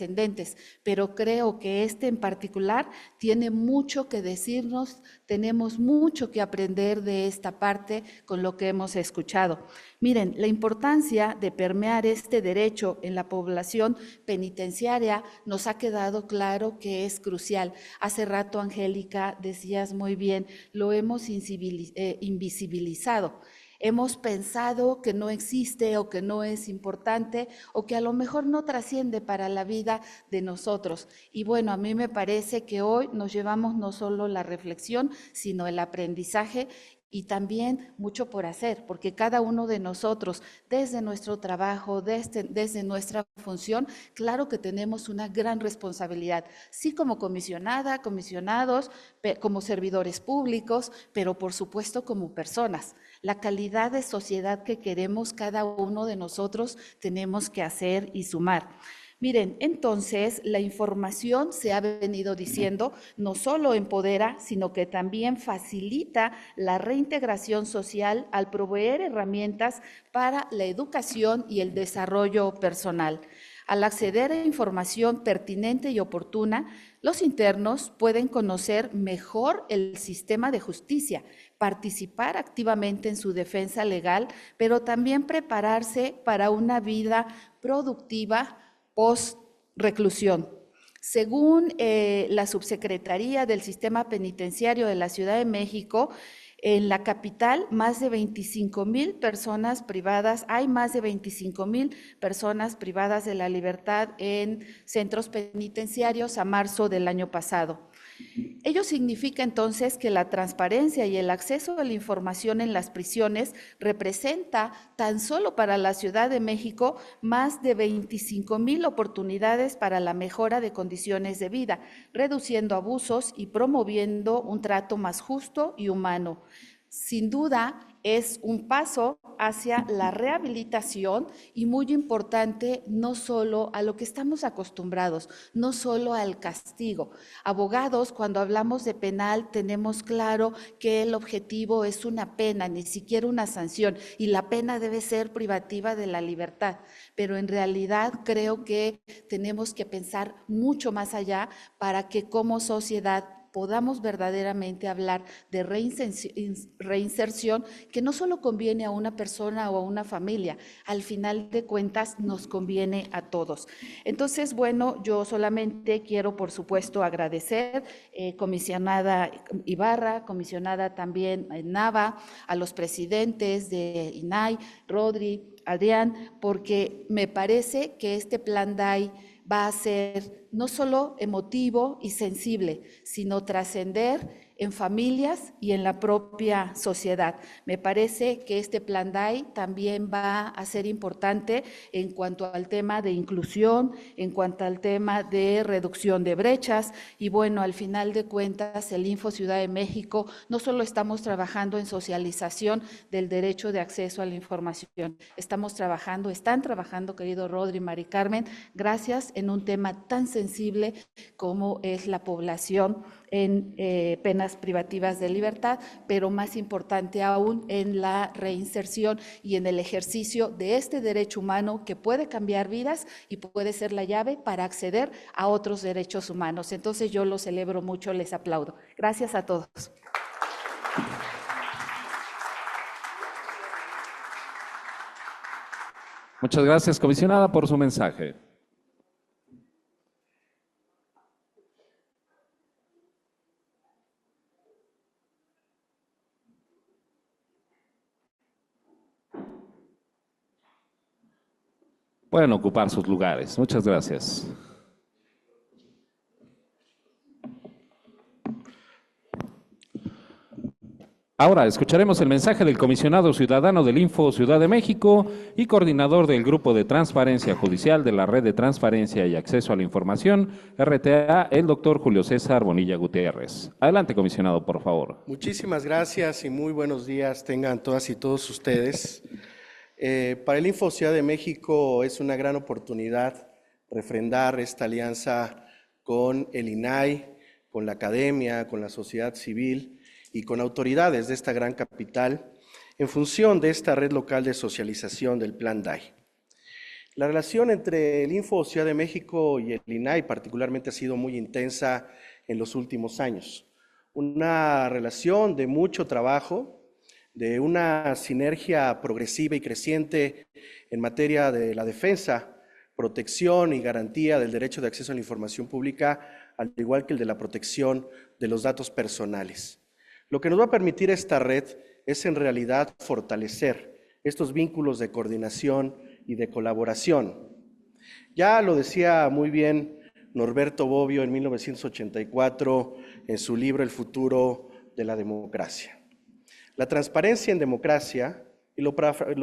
pero creo que este en particular tiene mucho que decirnos, tenemos mucho que aprender de esta parte con lo que hemos escuchado. Miren, la importancia de permear este derecho en la población penitenciaria nos ha quedado claro que es crucial. Hace rato, Angélica, decías muy bien, lo hemos invisibilizado. Hemos pensado que no existe o que no es importante o que a lo mejor no trasciende para la vida de nosotros. Y bueno, a mí me parece que hoy nos llevamos no solo la reflexión, sino el aprendizaje y también mucho por hacer, porque cada uno de nosotros, desde nuestro trabajo, desde nuestra función, claro que tenemos una gran responsabilidad, sí como comisionada, comisionados, como servidores públicos, pero por supuesto como personas. La calidad de sociedad que queremos cada uno de nosotros tenemos que hacer y sumar. Miren, entonces la información, se ha venido diciendo, no solo empodera, sino que también facilita la reintegración social al proveer herramientas para la educación y el desarrollo personal. Al acceder a información pertinente y oportuna, los internos pueden conocer mejor el sistema de justicia, participar activamente en su defensa legal, pero también prepararse para una vida productiva post-reclusión. Según la Subsecretaría del Sistema Penitenciario de la Ciudad de México, en la capital, más de 25,000 personas privadas, hay más de 25,000 personas privadas de la libertad en centros penitenciarios a marzo del año pasado. Ello significa entonces que la transparencia y el acceso a la información en las prisiones representa tan solo para la Ciudad de México más de 25,000 oportunidades para la mejora de condiciones de vida, reduciendo abusos y promoviendo un trato más justo y humano. Sin duda, es un paso hacia la rehabilitación y muy importante, no solo a lo que estamos acostumbrados, no solo al castigo. Abogados, cuando hablamos de penal, tenemos claro que el objetivo es una pena, ni siquiera una sanción, y la pena debe ser privativa de la libertad. Pero en realidad creo que tenemos que pensar mucho más allá para que como sociedad podamos verdaderamente hablar de reinserción que no solo conviene a una persona o a una familia, al final de cuentas nos conviene a todos. Entonces, bueno, yo solamente quiero, por supuesto, agradecer, comisionada Ibarra, comisionada también Nava, a los presidentes de INAI, Rodri, Adrián, porque me parece que este plan DAI va a ser no solo emotivo y sensible, sino trascender en familias y en la propia sociedad. Me parece que este plan DAI también va a ser importante en cuanto al tema de inclusión, en cuanto al tema de reducción de brechas y bueno, al final de cuentas, el Info Ciudad de México no solo estamos trabajando en socialización del derecho de acceso a la información, están trabajando, querido Rodri, Mari Carmen, gracias en un tema tan sensible sensible como es la población en penas privativas de libertad, pero más importante aún en la reinserción y en el ejercicio de este derecho humano que puede cambiar vidas y puede ser la llave para acceder a otros derechos humanos. Entonces yo lo celebro mucho, les aplaudo. Gracias a todos. Muchas gracias, comisionada, por su mensaje. Pueden ocupar sus lugares. Muchas gracias. Ahora escucharemos el mensaje del comisionado ciudadano del Info Ciudad de México y coordinador del Grupo de Transparencia Judicial de la Red de Transparencia y Acceso a la Información, RTA, el doctor Julio César Bonilla Gutiérrez. Adelante, comisionado, por favor. Muchísimas gracias y muy buenos días tengan todas y todos ustedes. Para el Info Ciudad de México es una gran oportunidad refrendar esta alianza con el INAI, con la academia, con la sociedad civil y con autoridades de esta gran capital en función de esta red local de socialización del Plan DAI. La relación entre el Info Ciudad de México y el INAI particularmente ha sido muy intensa en los últimos años. Una relación de mucho trabajo, de una sinergia progresiva y creciente en materia de la defensa, protección y garantía del derecho de acceso a la información pública, al igual que el de la protección de los datos personales. Lo que nos va a permitir esta red es en realidad fortalecer estos vínculos de coordinación y de colaboración. Ya lo decía muy bien Norberto Bobbio en 1984 en su libro El futuro de la democracia. La transparencia en democracia, y lo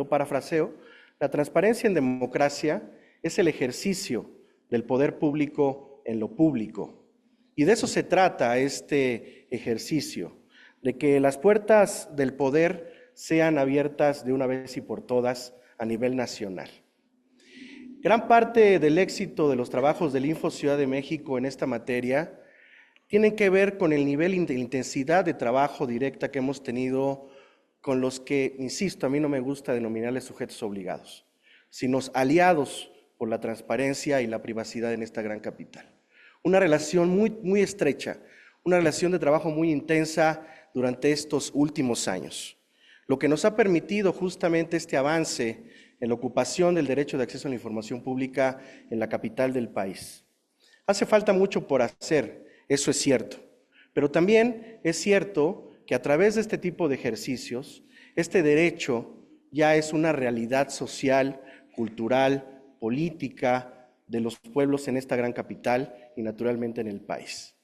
parafraseo, la transparencia en democracia es el ejercicio del poder público en lo público. Y de eso se trata este ejercicio, de que las puertas del poder sean abiertas de una vez y por todas a nivel nacional. Gran parte del éxito de los trabajos del Info Ciudad de México en esta materia tienen que ver con el nivel de intensidad de trabajo directa que hemos tenido con los que, insisto, a mí no me gusta denominarles sujetos obligados, sino aliados por la transparencia y la privacidad en esta gran capital. Una relación muy estrecha, una relación de trabajo muy intensa durante estos últimos años, lo que nos ha permitido justamente este avance en la ocupación del derecho de acceso a la información pública en la capital del país. Hace falta mucho por hacer, eso es cierto, pero también es cierto que a través de este tipo de ejercicios, este derecho ya es una realidad social, cultural, política de los pueblos en esta gran capital y naturalmente en el país.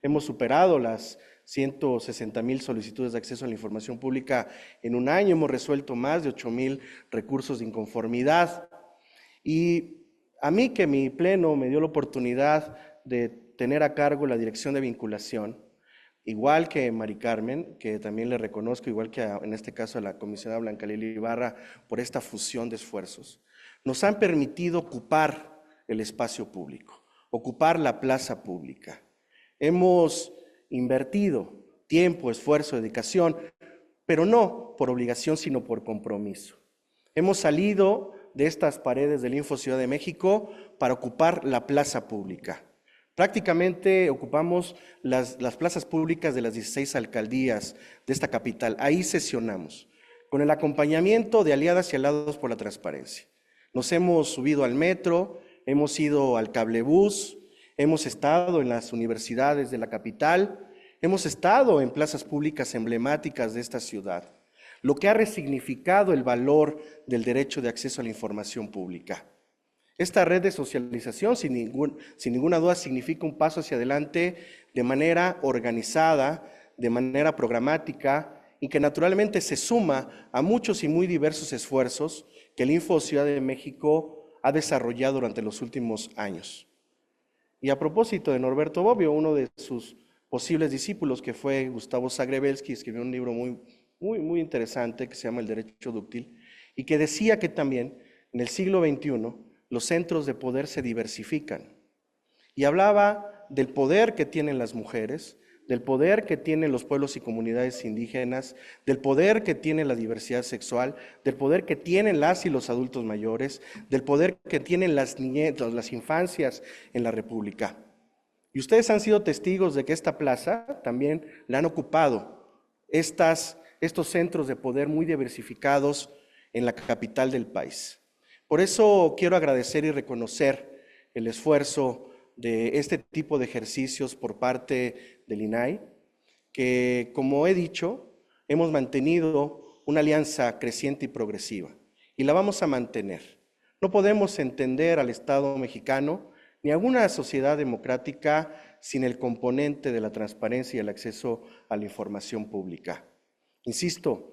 Hemos superado las 160,000 solicitudes de acceso a la información pública en un año, hemos resuelto más de 8,000 recursos de inconformidad. Y a mí que mi pleno me dio la oportunidad de tener a cargo la dirección de vinculación, igual que Mari Carmen, que también le reconozco, igual que en este caso a la comisionada Blanca Lili Ibarra, por esta fusión de esfuerzos, nos han permitido ocupar el espacio público, ocupar la plaza pública. Hemos invertido tiempo, esfuerzo, dedicación, pero no por obligación, sino por compromiso. Hemos salido de estas paredes del Info Ciudad de México para ocupar la plaza pública. Prácticamente ocupamos las plazas públicas de las 16 alcaldías de esta capital. Ahí sesionamos, con el acompañamiento de aliadas y aliados por la transparencia. Nos hemos subido al metro, hemos ido al cablebús, hemos estado en las universidades de la capital, hemos estado en plazas públicas emblemáticas de esta ciudad, lo que ha resignificado el valor del derecho de acceso a la información pública. Esta red de socialización, sin ninguna duda, significa un paso hacia adelante de manera organizada, de manera programática y que naturalmente se suma a muchos y muy diversos esfuerzos que el Info Ciudad de México ha desarrollado durante los últimos años. Y a propósito de Norberto Bobbio, uno de sus posibles discípulos, que fue Gustavo Zagrebelsky, escribió un libro muy interesante que se llama El Derecho Dúctil, y que decía que también en el siglo XXI los centros de poder se diversifican y hablaba del poder que tienen las mujeres, del poder que tienen los pueblos y comunidades indígenas, del poder que tiene la diversidad sexual, del poder que tienen las y los adultos mayores, del poder que tienen las niñetas, las infancias en la República. Y ustedes han sido testigos de que esta plaza también la han ocupado estos centros de poder muy diversificados en la capital del país. Por eso quiero agradecer y reconocer el esfuerzo de este tipo de ejercicios por parte del INAI, que, como he dicho, hemos mantenido una alianza creciente y progresiva, y la vamos a mantener. No podemos entender al Estado mexicano ni a una sociedad democrática sin el componente de la transparencia y el acceso a la información pública. Insisto,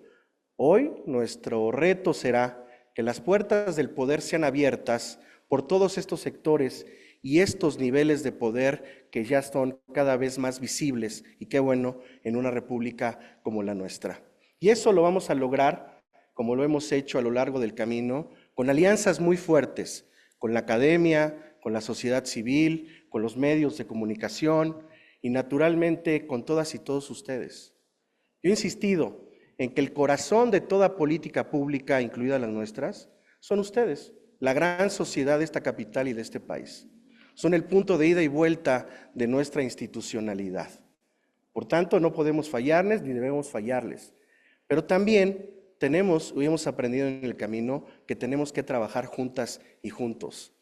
hoy nuestro reto será que las puertas del poder sean abiertas por todos estos sectores y estos niveles de poder que ya son cada vez más visibles, y qué bueno, en una república como la nuestra. Y eso lo vamos a lograr, como lo hemos hecho a lo largo del camino, con alianzas muy fuertes, con la academia, con la sociedad civil, con los medios de comunicación y naturalmente con todas y todos ustedes. Yo he insistido en que el corazón de toda política pública, incluidas las nuestras, son ustedes, la gran sociedad de esta capital y de este país. Son el punto de ida y vuelta de nuestra institucionalidad. Por tanto, no podemos fallarles ni debemos fallarles. Pero también hemos aprendido en el camino que tenemos que trabajar juntas y juntos.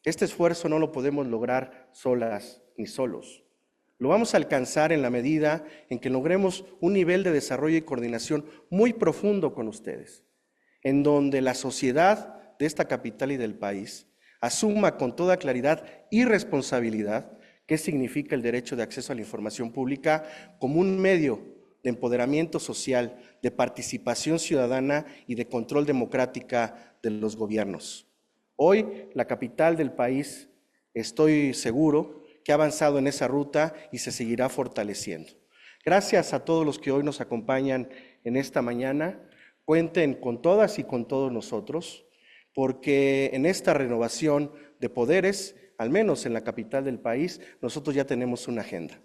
Este esfuerzo no lo podemos lograr solas ni solos. Lo vamos a alcanzar en la medida en que logremos un nivel de desarrollo y coordinación muy profundo con ustedes, en donde la sociedad de esta capital y del país asuma con toda claridad y responsabilidad qué significa el derecho de acceso a la información pública como un medio de empoderamiento social, de participación ciudadana y de control democrática de los gobiernos. Hoy, la capital del país, estoy seguro que ha avanzado en esa ruta y se seguirá fortaleciendo. Gracias a todos los que hoy nos acompañan en esta mañana. Cuenten con todas y con todos nosotros, porque en esta renovación de poderes, al menos en la capital del país, nosotros ya tenemos una agenda.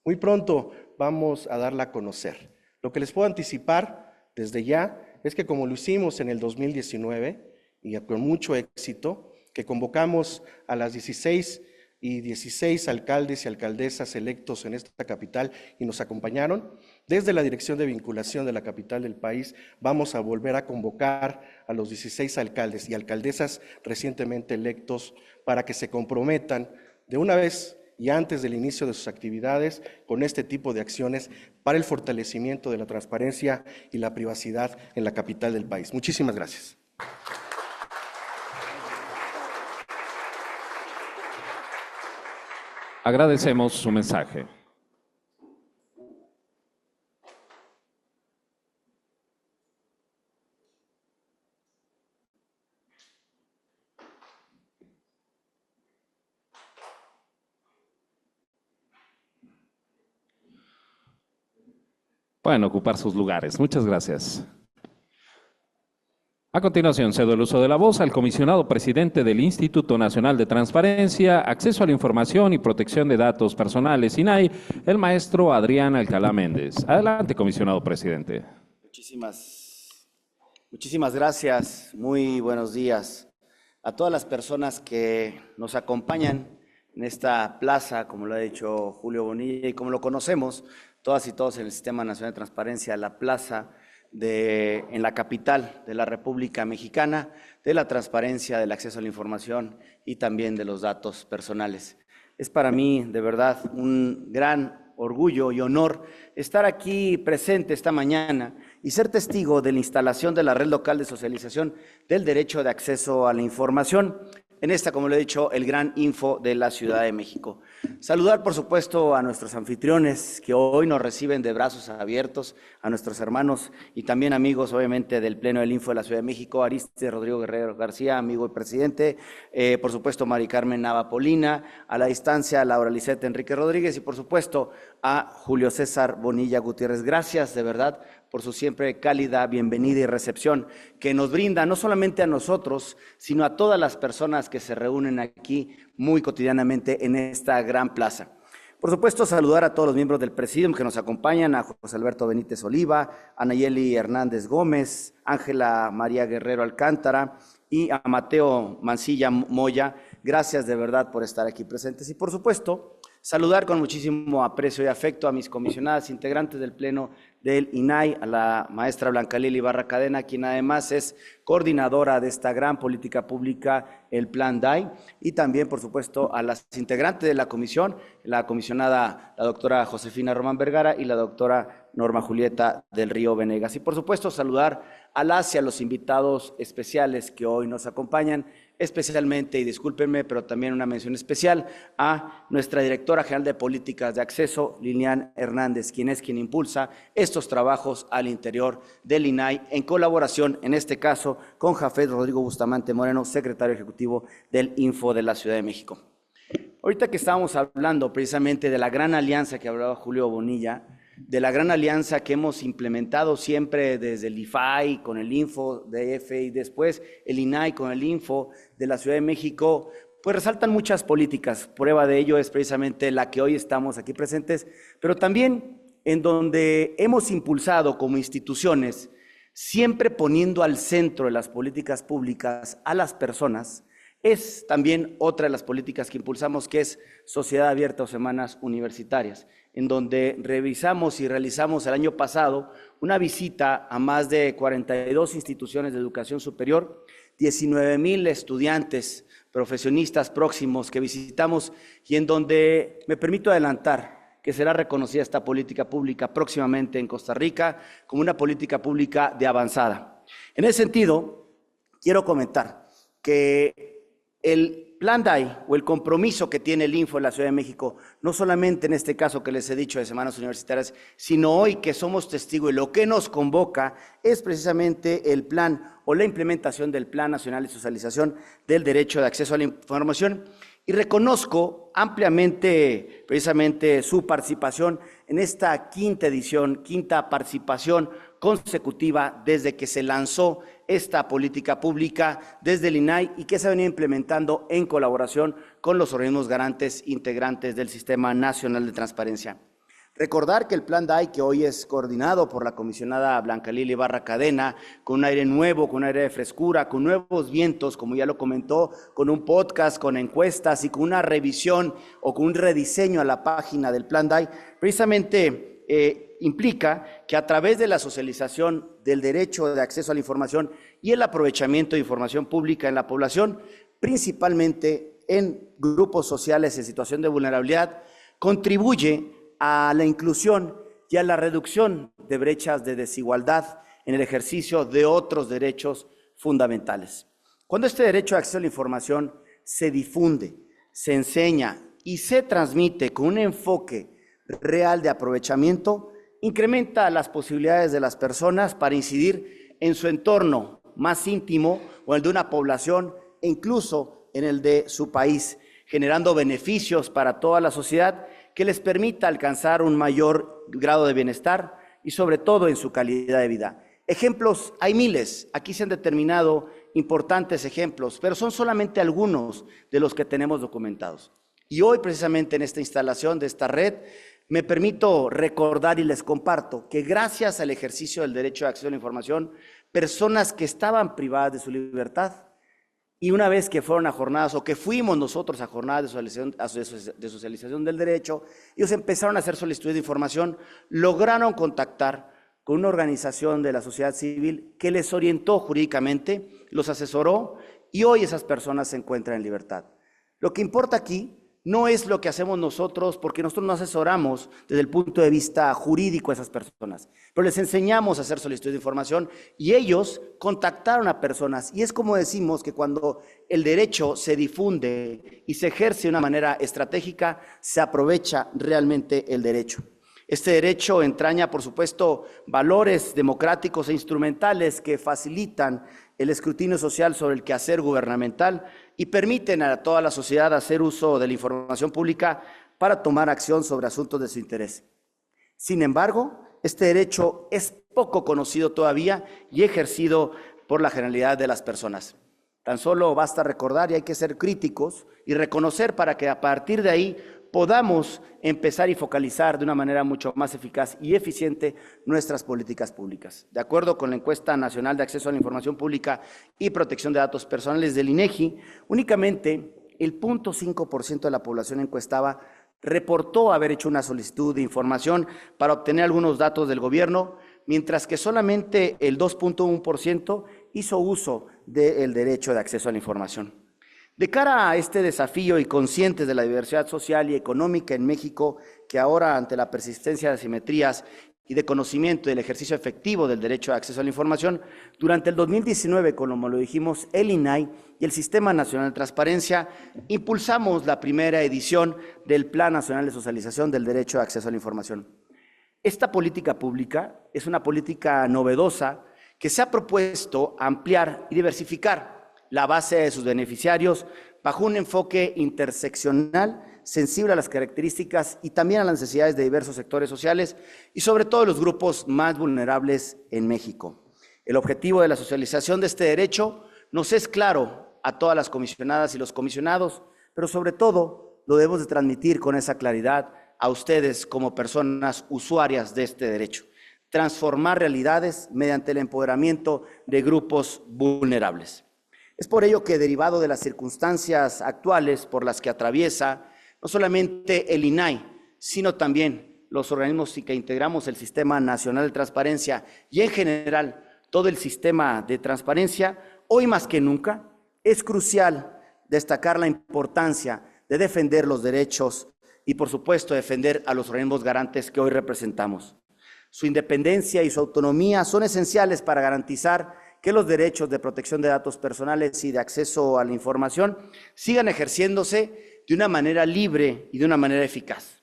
Muy pronto vamos a darla a conocer. Lo que les puedo anticipar desde ya es que, como lo hicimos en el 2019 y con mucho éxito, que convocamos a las 16 alcaldes y alcaldesas electos en esta capital y nos acompañaron, desde la Dirección de Vinculación de la capital del país vamos a volver a convocar a los 16 alcaldes y alcaldesas recientemente electos para que se comprometan de una vez y antes del inicio de sus actividades con este tipo de acciones para el fortalecimiento de la transparencia y la privacidad en la capital del país. Muchísimas gracias. Agradecemos su mensaje. Pueden ocupar sus lugares. Muchas gracias. A continuación, cedo el uso de la voz al comisionado presidente del Instituto Nacional de Transparencia, Acceso a la Información y Protección de Datos Personales, INAI, el maestro Adrián Alcalá Méndez. Adelante, comisionado presidente. Muchísimas gracias. Muy buenos días a todas las personas que nos acompañan en esta plaza, como lo ha dicho Julio Bonilla, y como lo conocemos todas y todos en el Sistema Nacional de Transparencia, la plaza en la capital de la República Mexicana, de la transparencia, del acceso a la información y también de los datos personales. Es para mí, de verdad, un gran orgullo y honor estar aquí presente esta mañana y ser testigo de la instalación de la Red Local de Socialización del Derecho de Acceso a la Información, en esta, como lo he dicho, el Gran Info de la Ciudad de México. Saludar, por supuesto, a nuestros anfitriones que hoy nos reciben de brazos abiertos, a nuestros hermanos y también amigos, obviamente, del Pleno del Info de la Ciudad de México, Ariste Rodrigo Guerrero García, amigo y presidente, por supuesto, Mari Carmen Nava Polina, a la distancia, Laura Lisette Enrique Rodríguez y, por supuesto, a Julio César Bonilla Gutiérrez. Gracias de verdad por su siempre cálida bienvenida y recepción que nos brinda no solamente a nosotros, sino a todas las personas que se reúnen aquí muy cotidianamente en esta gran plaza. Por supuesto, saludar a todos los miembros del Presidium que nos acompañan, a José Alberto Benítez Oliva, a Nayeli Hernández Gómez, Ángela María Guerrero Alcántara y a Mateo Mancilla Moya. Gracias de verdad por estar aquí presentes. Y por supuesto, saludar con muchísimo aprecio y afecto a mis comisionadas integrantes del Pleno del INAI, a la maestra Blanca Lili Ibarra Cadena, quien además es coordinadora de esta gran política pública, el Plan DAI, y también, por supuesto, a las integrantes de la comisión, la comisionada, la doctora Josefina Román Vergara y la doctora Norma Julieta del Río Venegas. Y, por supuesto, saludar a las y a los invitados especiales que hoy nos acompañan, especialmente, y discúlpenme, pero también una mención especial a nuestra directora general de Políticas de Acceso, Lilian Hernández, quien impulsa estos trabajos al interior del INAI, en colaboración, en este caso, con Jafet Rodrigo Bustamante Moreno, secretario ejecutivo del Info de la Ciudad de México. Ahorita que estábamos hablando precisamente de la gran alianza que hablaba Julio Bonilla, de la gran alianza que hemos implementado siempre desde el IFAI con el Info DF y después el INAI con el Info de la Ciudad de México, pues resaltan muchas políticas. Prueba de ello es precisamente la que hoy estamos aquí presentes, pero también en donde hemos impulsado como instituciones, siempre poniendo al centro de las políticas públicas a las personas, es también otra de las políticas que impulsamos, que es Sociedad Abierta o Semanas Universitarias, en donde revisamos y realizamos el año pasado una visita a más de 42 instituciones de educación superior, 19,000 estudiantes, profesionistas próximos que visitamos y en donde me permito adelantar que será reconocida esta política pública próximamente en Costa Rica como una política pública de avanzada. En ese sentido, quiero comentar que el Plan DAI o el compromiso que tiene el Info en la Ciudad de México, no solamente en este caso que les he dicho de Semanas Universitarias, sino hoy que somos testigos y lo que nos convoca es precisamente el plan o la implementación del Plan Nacional de Socialización del Derecho de Acceso a la Información. Y reconozco ampliamente precisamente su participación en esta quinta participación consecutiva desde que se lanzó esta política pública desde el INAI y que se ha venido implementando en colaboración con los organismos garantes integrantes del Sistema Nacional de Transparencia. Recordar que el Plan DAI, que hoy es coordinado por la comisionada Blanca Lili Ibarra Cadena, con un aire nuevo, con un aire de frescura, con nuevos vientos, como ya lo comentó, con un podcast, con encuestas y con una revisión o con un rediseño a la página del Plan DAI, precisamente implica que a través de la socialización del derecho de acceso a la información y el aprovechamiento de información pública en la población, principalmente en grupos sociales en situación de vulnerabilidad, contribuye a la inclusión y a la reducción de brechas de desigualdad en el ejercicio de otros derechos fundamentales. Cuando este derecho de acceso a la información se difunde, se enseña y se transmite con un enfoque real de aprovechamiento, incrementa las posibilidades de las personas para incidir en su entorno más íntimo o el de una población e incluso en el de su país, generando beneficios para toda la sociedad que les permita alcanzar un mayor grado de bienestar y sobre todo en su calidad de vida. Ejemplos hay miles, aquí se han determinado importantes ejemplos, pero son solamente algunos de los que tenemos documentados. Y hoy precisamente en esta instalación de esta red me permito recordar y les comparto que gracias al ejercicio del derecho de acceso a la información, personas que estaban privadas de su libertad y una vez que fueron a jornadas o que fuimos nosotros a jornadas de socialización del derecho, ellos empezaron a hacer solicitudes de información, lograron contactar con una organización de la sociedad civil que les orientó jurídicamente, los asesoró y hoy esas personas se encuentran en libertad. Lo que importa aquí no es lo que hacemos nosotros, porque nosotros no asesoramos desde el punto de vista jurídico a esas personas, pero les enseñamos a hacer solicitud de información y ellos contactaron a personas. Y es como decimos que cuando el derecho se difunde y se ejerce de una manera estratégica, se aprovecha realmente el derecho. Este derecho entraña, por supuesto, valores democráticos e instrumentales que facilitan el escrutinio social sobre el quehacer gubernamental y permiten a toda la sociedad hacer uso de la información pública para tomar acción sobre asuntos de su interés. Sin embargo, este derecho es poco conocido todavía y ejercido por la generalidad de las personas. Tan solo basta recordar, y hay que ser críticos y reconocer para que a partir de ahí podamos empezar y focalizar de una manera mucho más eficaz y eficiente nuestras políticas públicas. De acuerdo con la Encuesta Nacional de Acceso a la Información Pública y Protección de Datos Personales del INEGI, únicamente el 0.5% de la población encuestada reportó haber hecho una solicitud de información para obtener algunos datos del gobierno, mientras que solamente el 2.1% hizo uso del derecho de acceso a la información. De cara a este desafío y conscientes de la diversidad social y económica en México, que ahora ante la persistencia de asimetrías y de conocimiento del ejercicio efectivo del derecho de acceso a la información, durante el 2019, como lo dijimos, el INAI y el Sistema Nacional de Transparencia impulsamos la primera edición del Plan Nacional de Socialización del Derecho de Acceso a la Información. Esta política pública es una política novedosa que se ha propuesto ampliar y diversificar la base de sus beneficiarios bajo un enfoque interseccional, sensible a las características y también a las necesidades de diversos sectores sociales y sobre todo los grupos más vulnerables en México. El objetivo de la socialización de este derecho nos es claro a todas las comisionadas y los comisionados, pero sobre todo lo debemos de transmitir con esa claridad a ustedes como personas usuarias de este derecho. Transformar realidades mediante el empoderamiento de grupos vulnerables. Es por ello que, derivado de las circunstancias actuales por las que atraviesa no solamente el INAI, sino también los organismos que integramos el Sistema Nacional de Transparencia y en general todo el sistema de transparencia, hoy más que nunca es crucial destacar la importancia de defender los derechos y, por supuesto, defender a los organismos garantes que hoy representamos. Su independencia y su autonomía son esenciales para garantizar que los derechos de protección de datos personales y de acceso a la información sigan ejerciéndose de una manera libre y de una manera eficaz.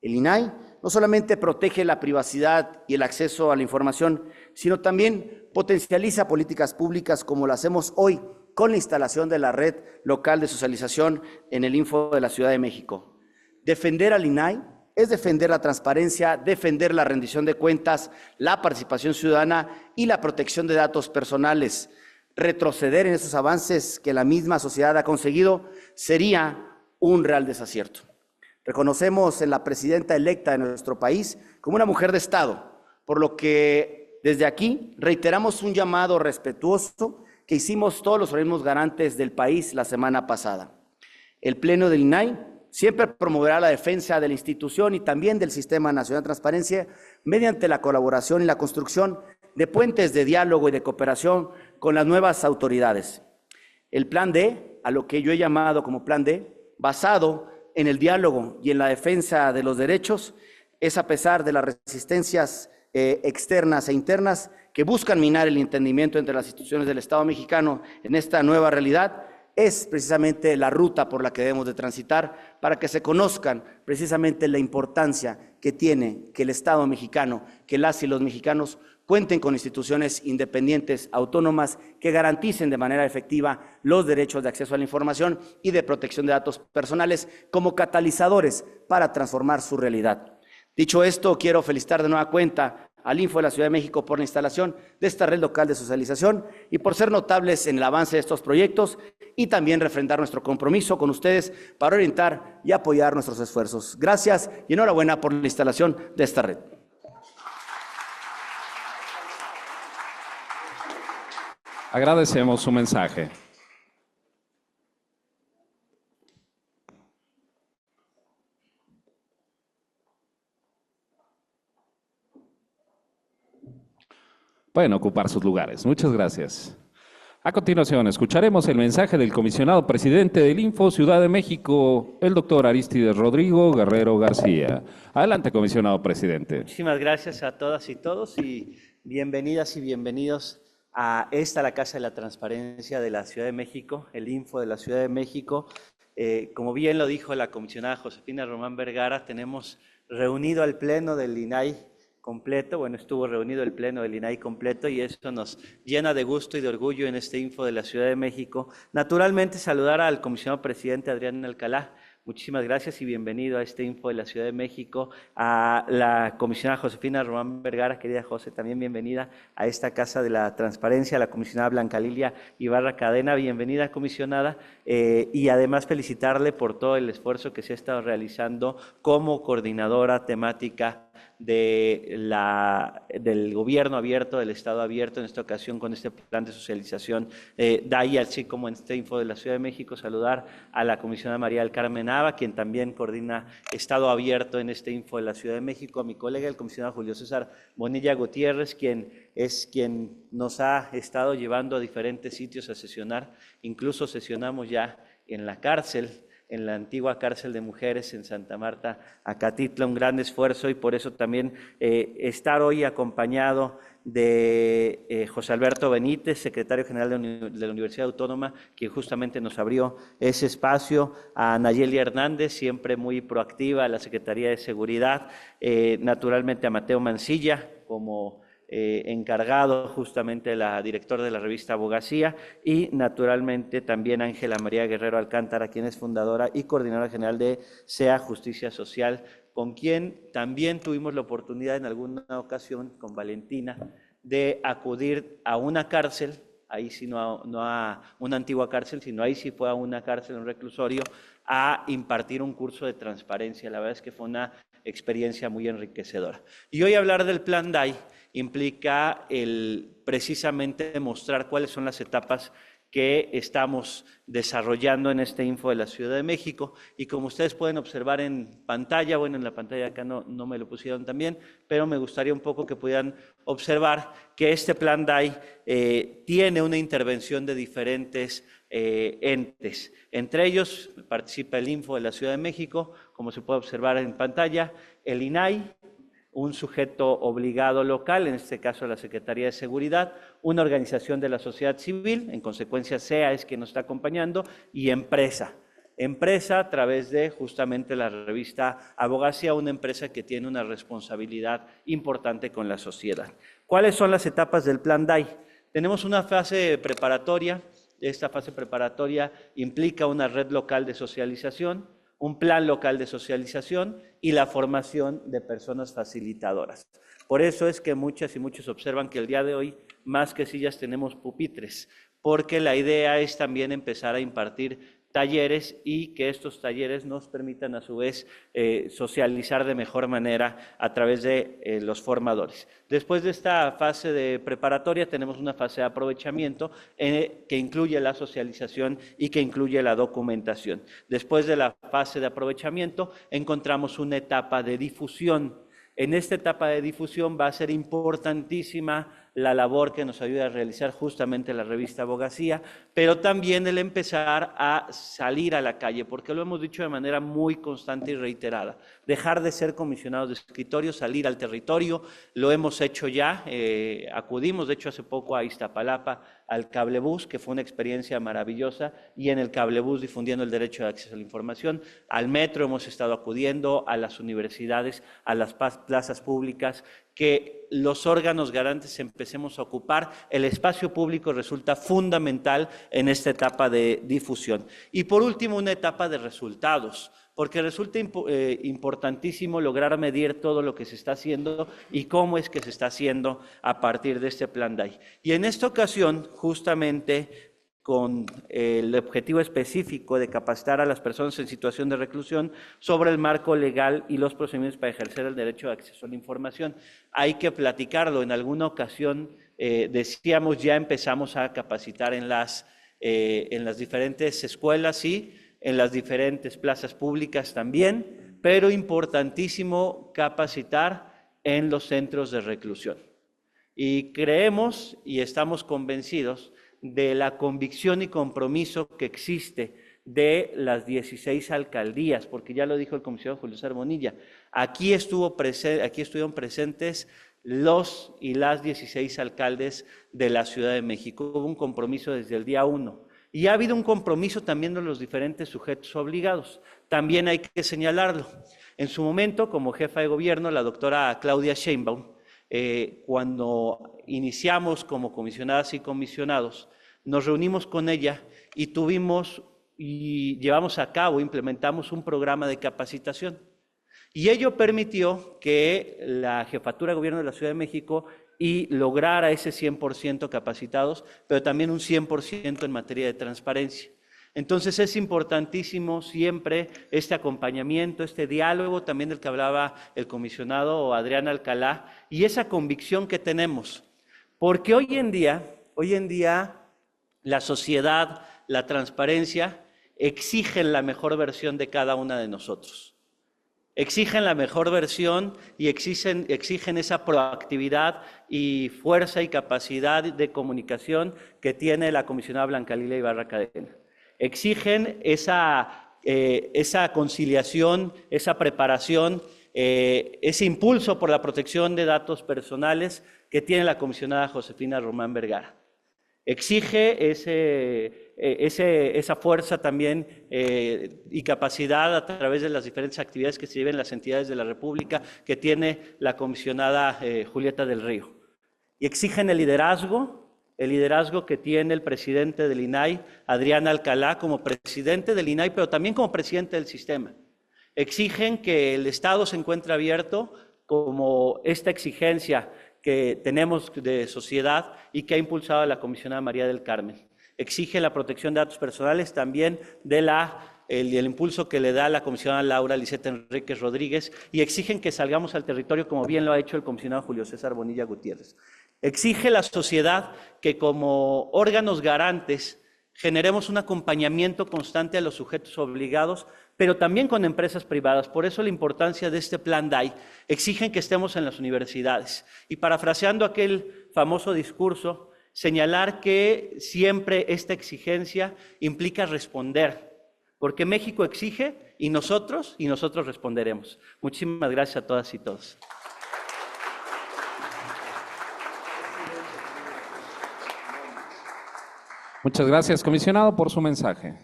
El INAI no solamente protege la privacidad y el acceso a la información, sino también potencializa políticas públicas como lo hacemos hoy con la instalación de la red local de socialización en el Info de la Ciudad de México. Defender al INAI es defender la transparencia, defender la rendición de cuentas, la participación ciudadana y la protección de datos personales. Retroceder en esos avances que la misma sociedad ha conseguido sería un real desacierto. Reconocemos en la presidenta electa de nuestro país como una mujer de Estado, por lo que desde aquí reiteramos un llamado respetuoso que hicimos todos los organismos garantes del país la semana pasada. El Pleno del INAI siempre promoverá la defensa de la institución y también del Sistema Nacional de Transparencia mediante la colaboración y la construcción de puentes de diálogo y de cooperación con las nuevas autoridades. El Plan D, a lo que yo he llamado como Plan D, basado en el diálogo y en la defensa de los derechos, es a pesar de las resistencias externas e internas que buscan minar el entendimiento entre las instituciones del Estado mexicano en esta nueva realidad, es precisamente la ruta por la que debemos de transitar para que se conozcan precisamente la importancia que tiene que el Estado mexicano, que las y los mexicanos cuenten con instituciones independientes, autónomas, que garanticen de manera efectiva los derechos de acceso a la información y de protección de datos personales como catalizadores para transformar su realidad. Dicho esto, quiero felicitar de nueva cuenta al Info de la Ciudad de México por la instalación de esta red local de socialización y por ser notables en el avance de estos proyectos y también refrendar nuestro compromiso con ustedes para orientar y apoyar nuestros esfuerzos. Gracias y enhorabuena por la instalación de esta red. Agradecemos su mensaje. Pueden ocupar sus lugares. Muchas gracias. A continuación, escucharemos el mensaje del comisionado presidente del Info Ciudad de México, el doctor Arístides Rodrigo Guerrero García. Adelante, comisionado presidente. Muchísimas gracias a todas y todos y bienvenidas y bienvenidos a la Casa de la Transparencia de la Ciudad de México, el Info de la Ciudad de México. Como bien lo dijo la comisionada Josefina Román Vergara, tenemos reunido al Pleno del INAI completo, bueno, estuvo reunido el Pleno del INAI completo y eso nos llena de gusto y de orgullo en este Info de la Ciudad de México. Naturalmente, saludar al comisionado presidente Adrián Alcalá Muchísimas gracias y bienvenido a este Info de la Ciudad de México. A la comisionada Josefina Román Vergara, querida José, también bienvenida a esta Casa de la Transparencia. A la comisionada Blanca Lilia Ibarra Cadena, bienvenida, comisionada. Y además felicitarle por todo el esfuerzo que se ha estado realizando como coordinadora temática del gobierno abierto, del Estado abierto, en esta ocasión con este plan de socialización DAI, así como en este Info de la Ciudad de México. Saludar a la comisionada María del Carmen Nava, quien también coordina Estado abierto en este Info de la Ciudad de México, a mi colega, el comisionado Julio César Bonilla Gutiérrez, quien nos ha estado llevando a diferentes sitios a sesionar. Incluso sesionamos ya en la cárcel, en la antigua cárcel de mujeres en Santa Marta, Acatitla, un gran esfuerzo, y por eso también estar hoy acompañado de José Alberto Benítez, secretario general de la Universidad Autónoma, quien justamente nos abrió ese espacio, a Nayeli Hernández, siempre muy proactiva, a la Secretaría de Seguridad, naturalmente a Mateo Mancilla, como encargado justamente la directora de la revista Abogacía, y naturalmente también Ángela María Guerrero Alcántara, quien es fundadora y coordinadora general de SEA Justicia Social, con quien también tuvimos la oportunidad en alguna ocasión, con Valentina, de acudir a una cárcel, ahí sí no a una antigua cárcel, sino ahí sí fue a una cárcel, un reclusorio, a impartir un curso de transparencia. La verdad es que fue una experiencia muy enriquecedora. Y hoy hablar del Plan DAI implica precisamente mostrar cuáles son las etapas que estamos desarrollando en este Info de la Ciudad de México. Y como ustedes pueden observar en pantalla, bueno, en la pantalla acá no me lo pusieron también, pero me gustaría un poco que pudieran observar que este Plan DAI tiene una intervención de diferentes entes. Entre ellos participa el Info de la Ciudad de México, como se puede observar en pantalla, el INAI, un sujeto obligado local, en este caso la Secretaría de Seguridad, una organización de la sociedad civil, en consecuencia SEA es quien nos está acompañando, y empresa. Empresa a través de justamente la revista Abogacía, una empresa que tiene una responsabilidad importante con la sociedad. ¿Cuáles son las etapas del Plan DAI? Tenemos una fase preparatoria. Esta fase preparatoria implica una red local de socialización, un plan local de socialización y la formación de personas facilitadoras. Por eso es que muchas y muchos observan que el día de hoy, más que sillas, tenemos pupitres, porque la idea es también empezar a impartir talleres y que estos talleres nos permitan a su vez socializar de mejor manera a través de los formadores. Después de esta fase de preparatoria tenemos una fase de aprovechamiento que incluye la socialización y que incluye la documentación. Después de la fase de aprovechamiento encontramos una etapa de difusión. En esta etapa de difusión va a ser importantísima la labor que nos ayuda a realizar justamente la revista Abogacía, pero también el empezar a salir a la calle, porque lo hemos dicho de manera muy constante y reiterada, dejar de ser comisionados de escritorio, salir al territorio. Lo hemos hecho ya, acudimos de hecho hace poco a Iztapalapa al cablebús, que fue una experiencia maravillosa, y en el cablebús difundiendo el derecho de acceso a la información. Al metro hemos estado acudiendo, a las universidades, a las plazas públicas, que los órganos garantes empecemos a ocupar. El espacio público resulta fundamental en esta etapa de difusión. Y por último, una etapa de resultados, porque resulta importantísimo lograr medir todo lo que se está haciendo y cómo es que se está haciendo a partir de este Plan DAI. Y en esta ocasión, justamente con el objetivo específico de capacitar a las personas en situación de reclusión sobre el marco legal y los procedimientos para ejercer el derecho de acceso a la información. Hay que platicarlo. En alguna ocasión decíamos, ya empezamos a capacitar en las diferentes escuelas, sí, en las diferentes plazas públicas también, pero importantísimo capacitar en los centros de reclusión. Y creemos y estamos convencidos de la convicción y compromiso que existe de las 16 alcaldías, porque ya lo dijo el comisionado Julio César Bonilla, aquí estuvieron presentes los y las 16 alcaldes de la Ciudad de México. Hubo un compromiso desde el día 1. Y ha habido un compromiso también de los diferentes sujetos obligados. También hay que señalarlo. En su momento, como jefa de gobierno, la doctora Claudia Sheinbaum, cuando iniciamos como comisionadas y comisionados, nos reunimos con ella y tuvimos y llevamos a cabo, implementamos un programa de capacitación. Y ello permitió que la Jefatura de Gobierno de la Ciudad de México lograra ese 100% capacitados, pero también un 100% en materia de transparencia. Entonces es importantísimo siempre este acompañamiento, este diálogo también del que hablaba el comisionado Adrián Alcalá, y esa convicción que tenemos. Porque hoy en día la sociedad, la transparencia, exigen la mejor versión de cada una de nosotros. Exigen la mejor versión y exigen esa proactividad y fuerza y capacidad de comunicación que tiene la comisionada Blanca Lilia Ibarra Cadena. Exigen esa conciliación, esa preparación, ese impulso por la protección de datos personales que tiene la comisionada Josefina Román Vergara. Exige esa fuerza también y capacidad a través de las diferentes actividades que se lleven en las entidades de la República que tiene la comisionada Julieta del Río. Y exigen el liderazgo que tiene el presidente del INAI, Adrián Alcalá, como presidente del INAI, pero también como presidente del sistema. Exigen que el Estado se encuentre abierto como esta exigencia que tenemos de sociedad y que ha impulsado la comisionada María del Carmen. Exige la protección de datos personales también de el impulso que le da la comisionada Laura Liseta Enríquez Rodríguez, y exigen que salgamos al territorio como bien lo ha hecho el comisionado Julio César Bonilla Gutiérrez. Exige la sociedad que como órganos garantes generemos un acompañamiento constante a los sujetos obligados, pero también con empresas privadas. Por eso la importancia de este plan DAI. Exigen que estemos en las universidades. Y parafraseando aquel famoso discurso, señalar que siempre esta exigencia implica responder, porque México exige y nosotros responderemos. Muchísimas gracias a todas y todos. Muchas gracias, comisionado, por su mensaje.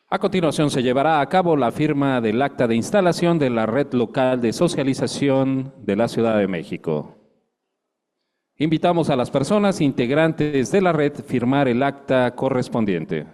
A continuación se llevará a cabo la firma del acta de instalación de la Red Local de Socialización de la Ciudad de México. Invitamos a las personas integrantes de la red a firmar el acta correspondiente.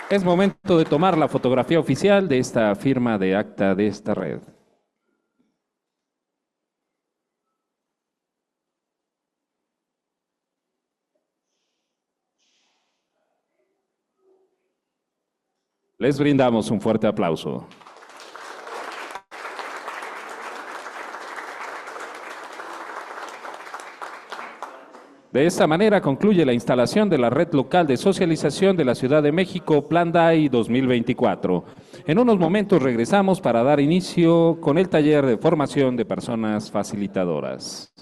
Es momento de tomar la fotografía oficial de esta firma de acta de esta red. Les brindamos un fuerte aplauso. De esta manera concluye la instalación de la Red Local de Socialización de la Ciudad de México, Plan DAI 2024. En unos momentos regresamos para dar inicio con el taller de formación de personas facilitadoras.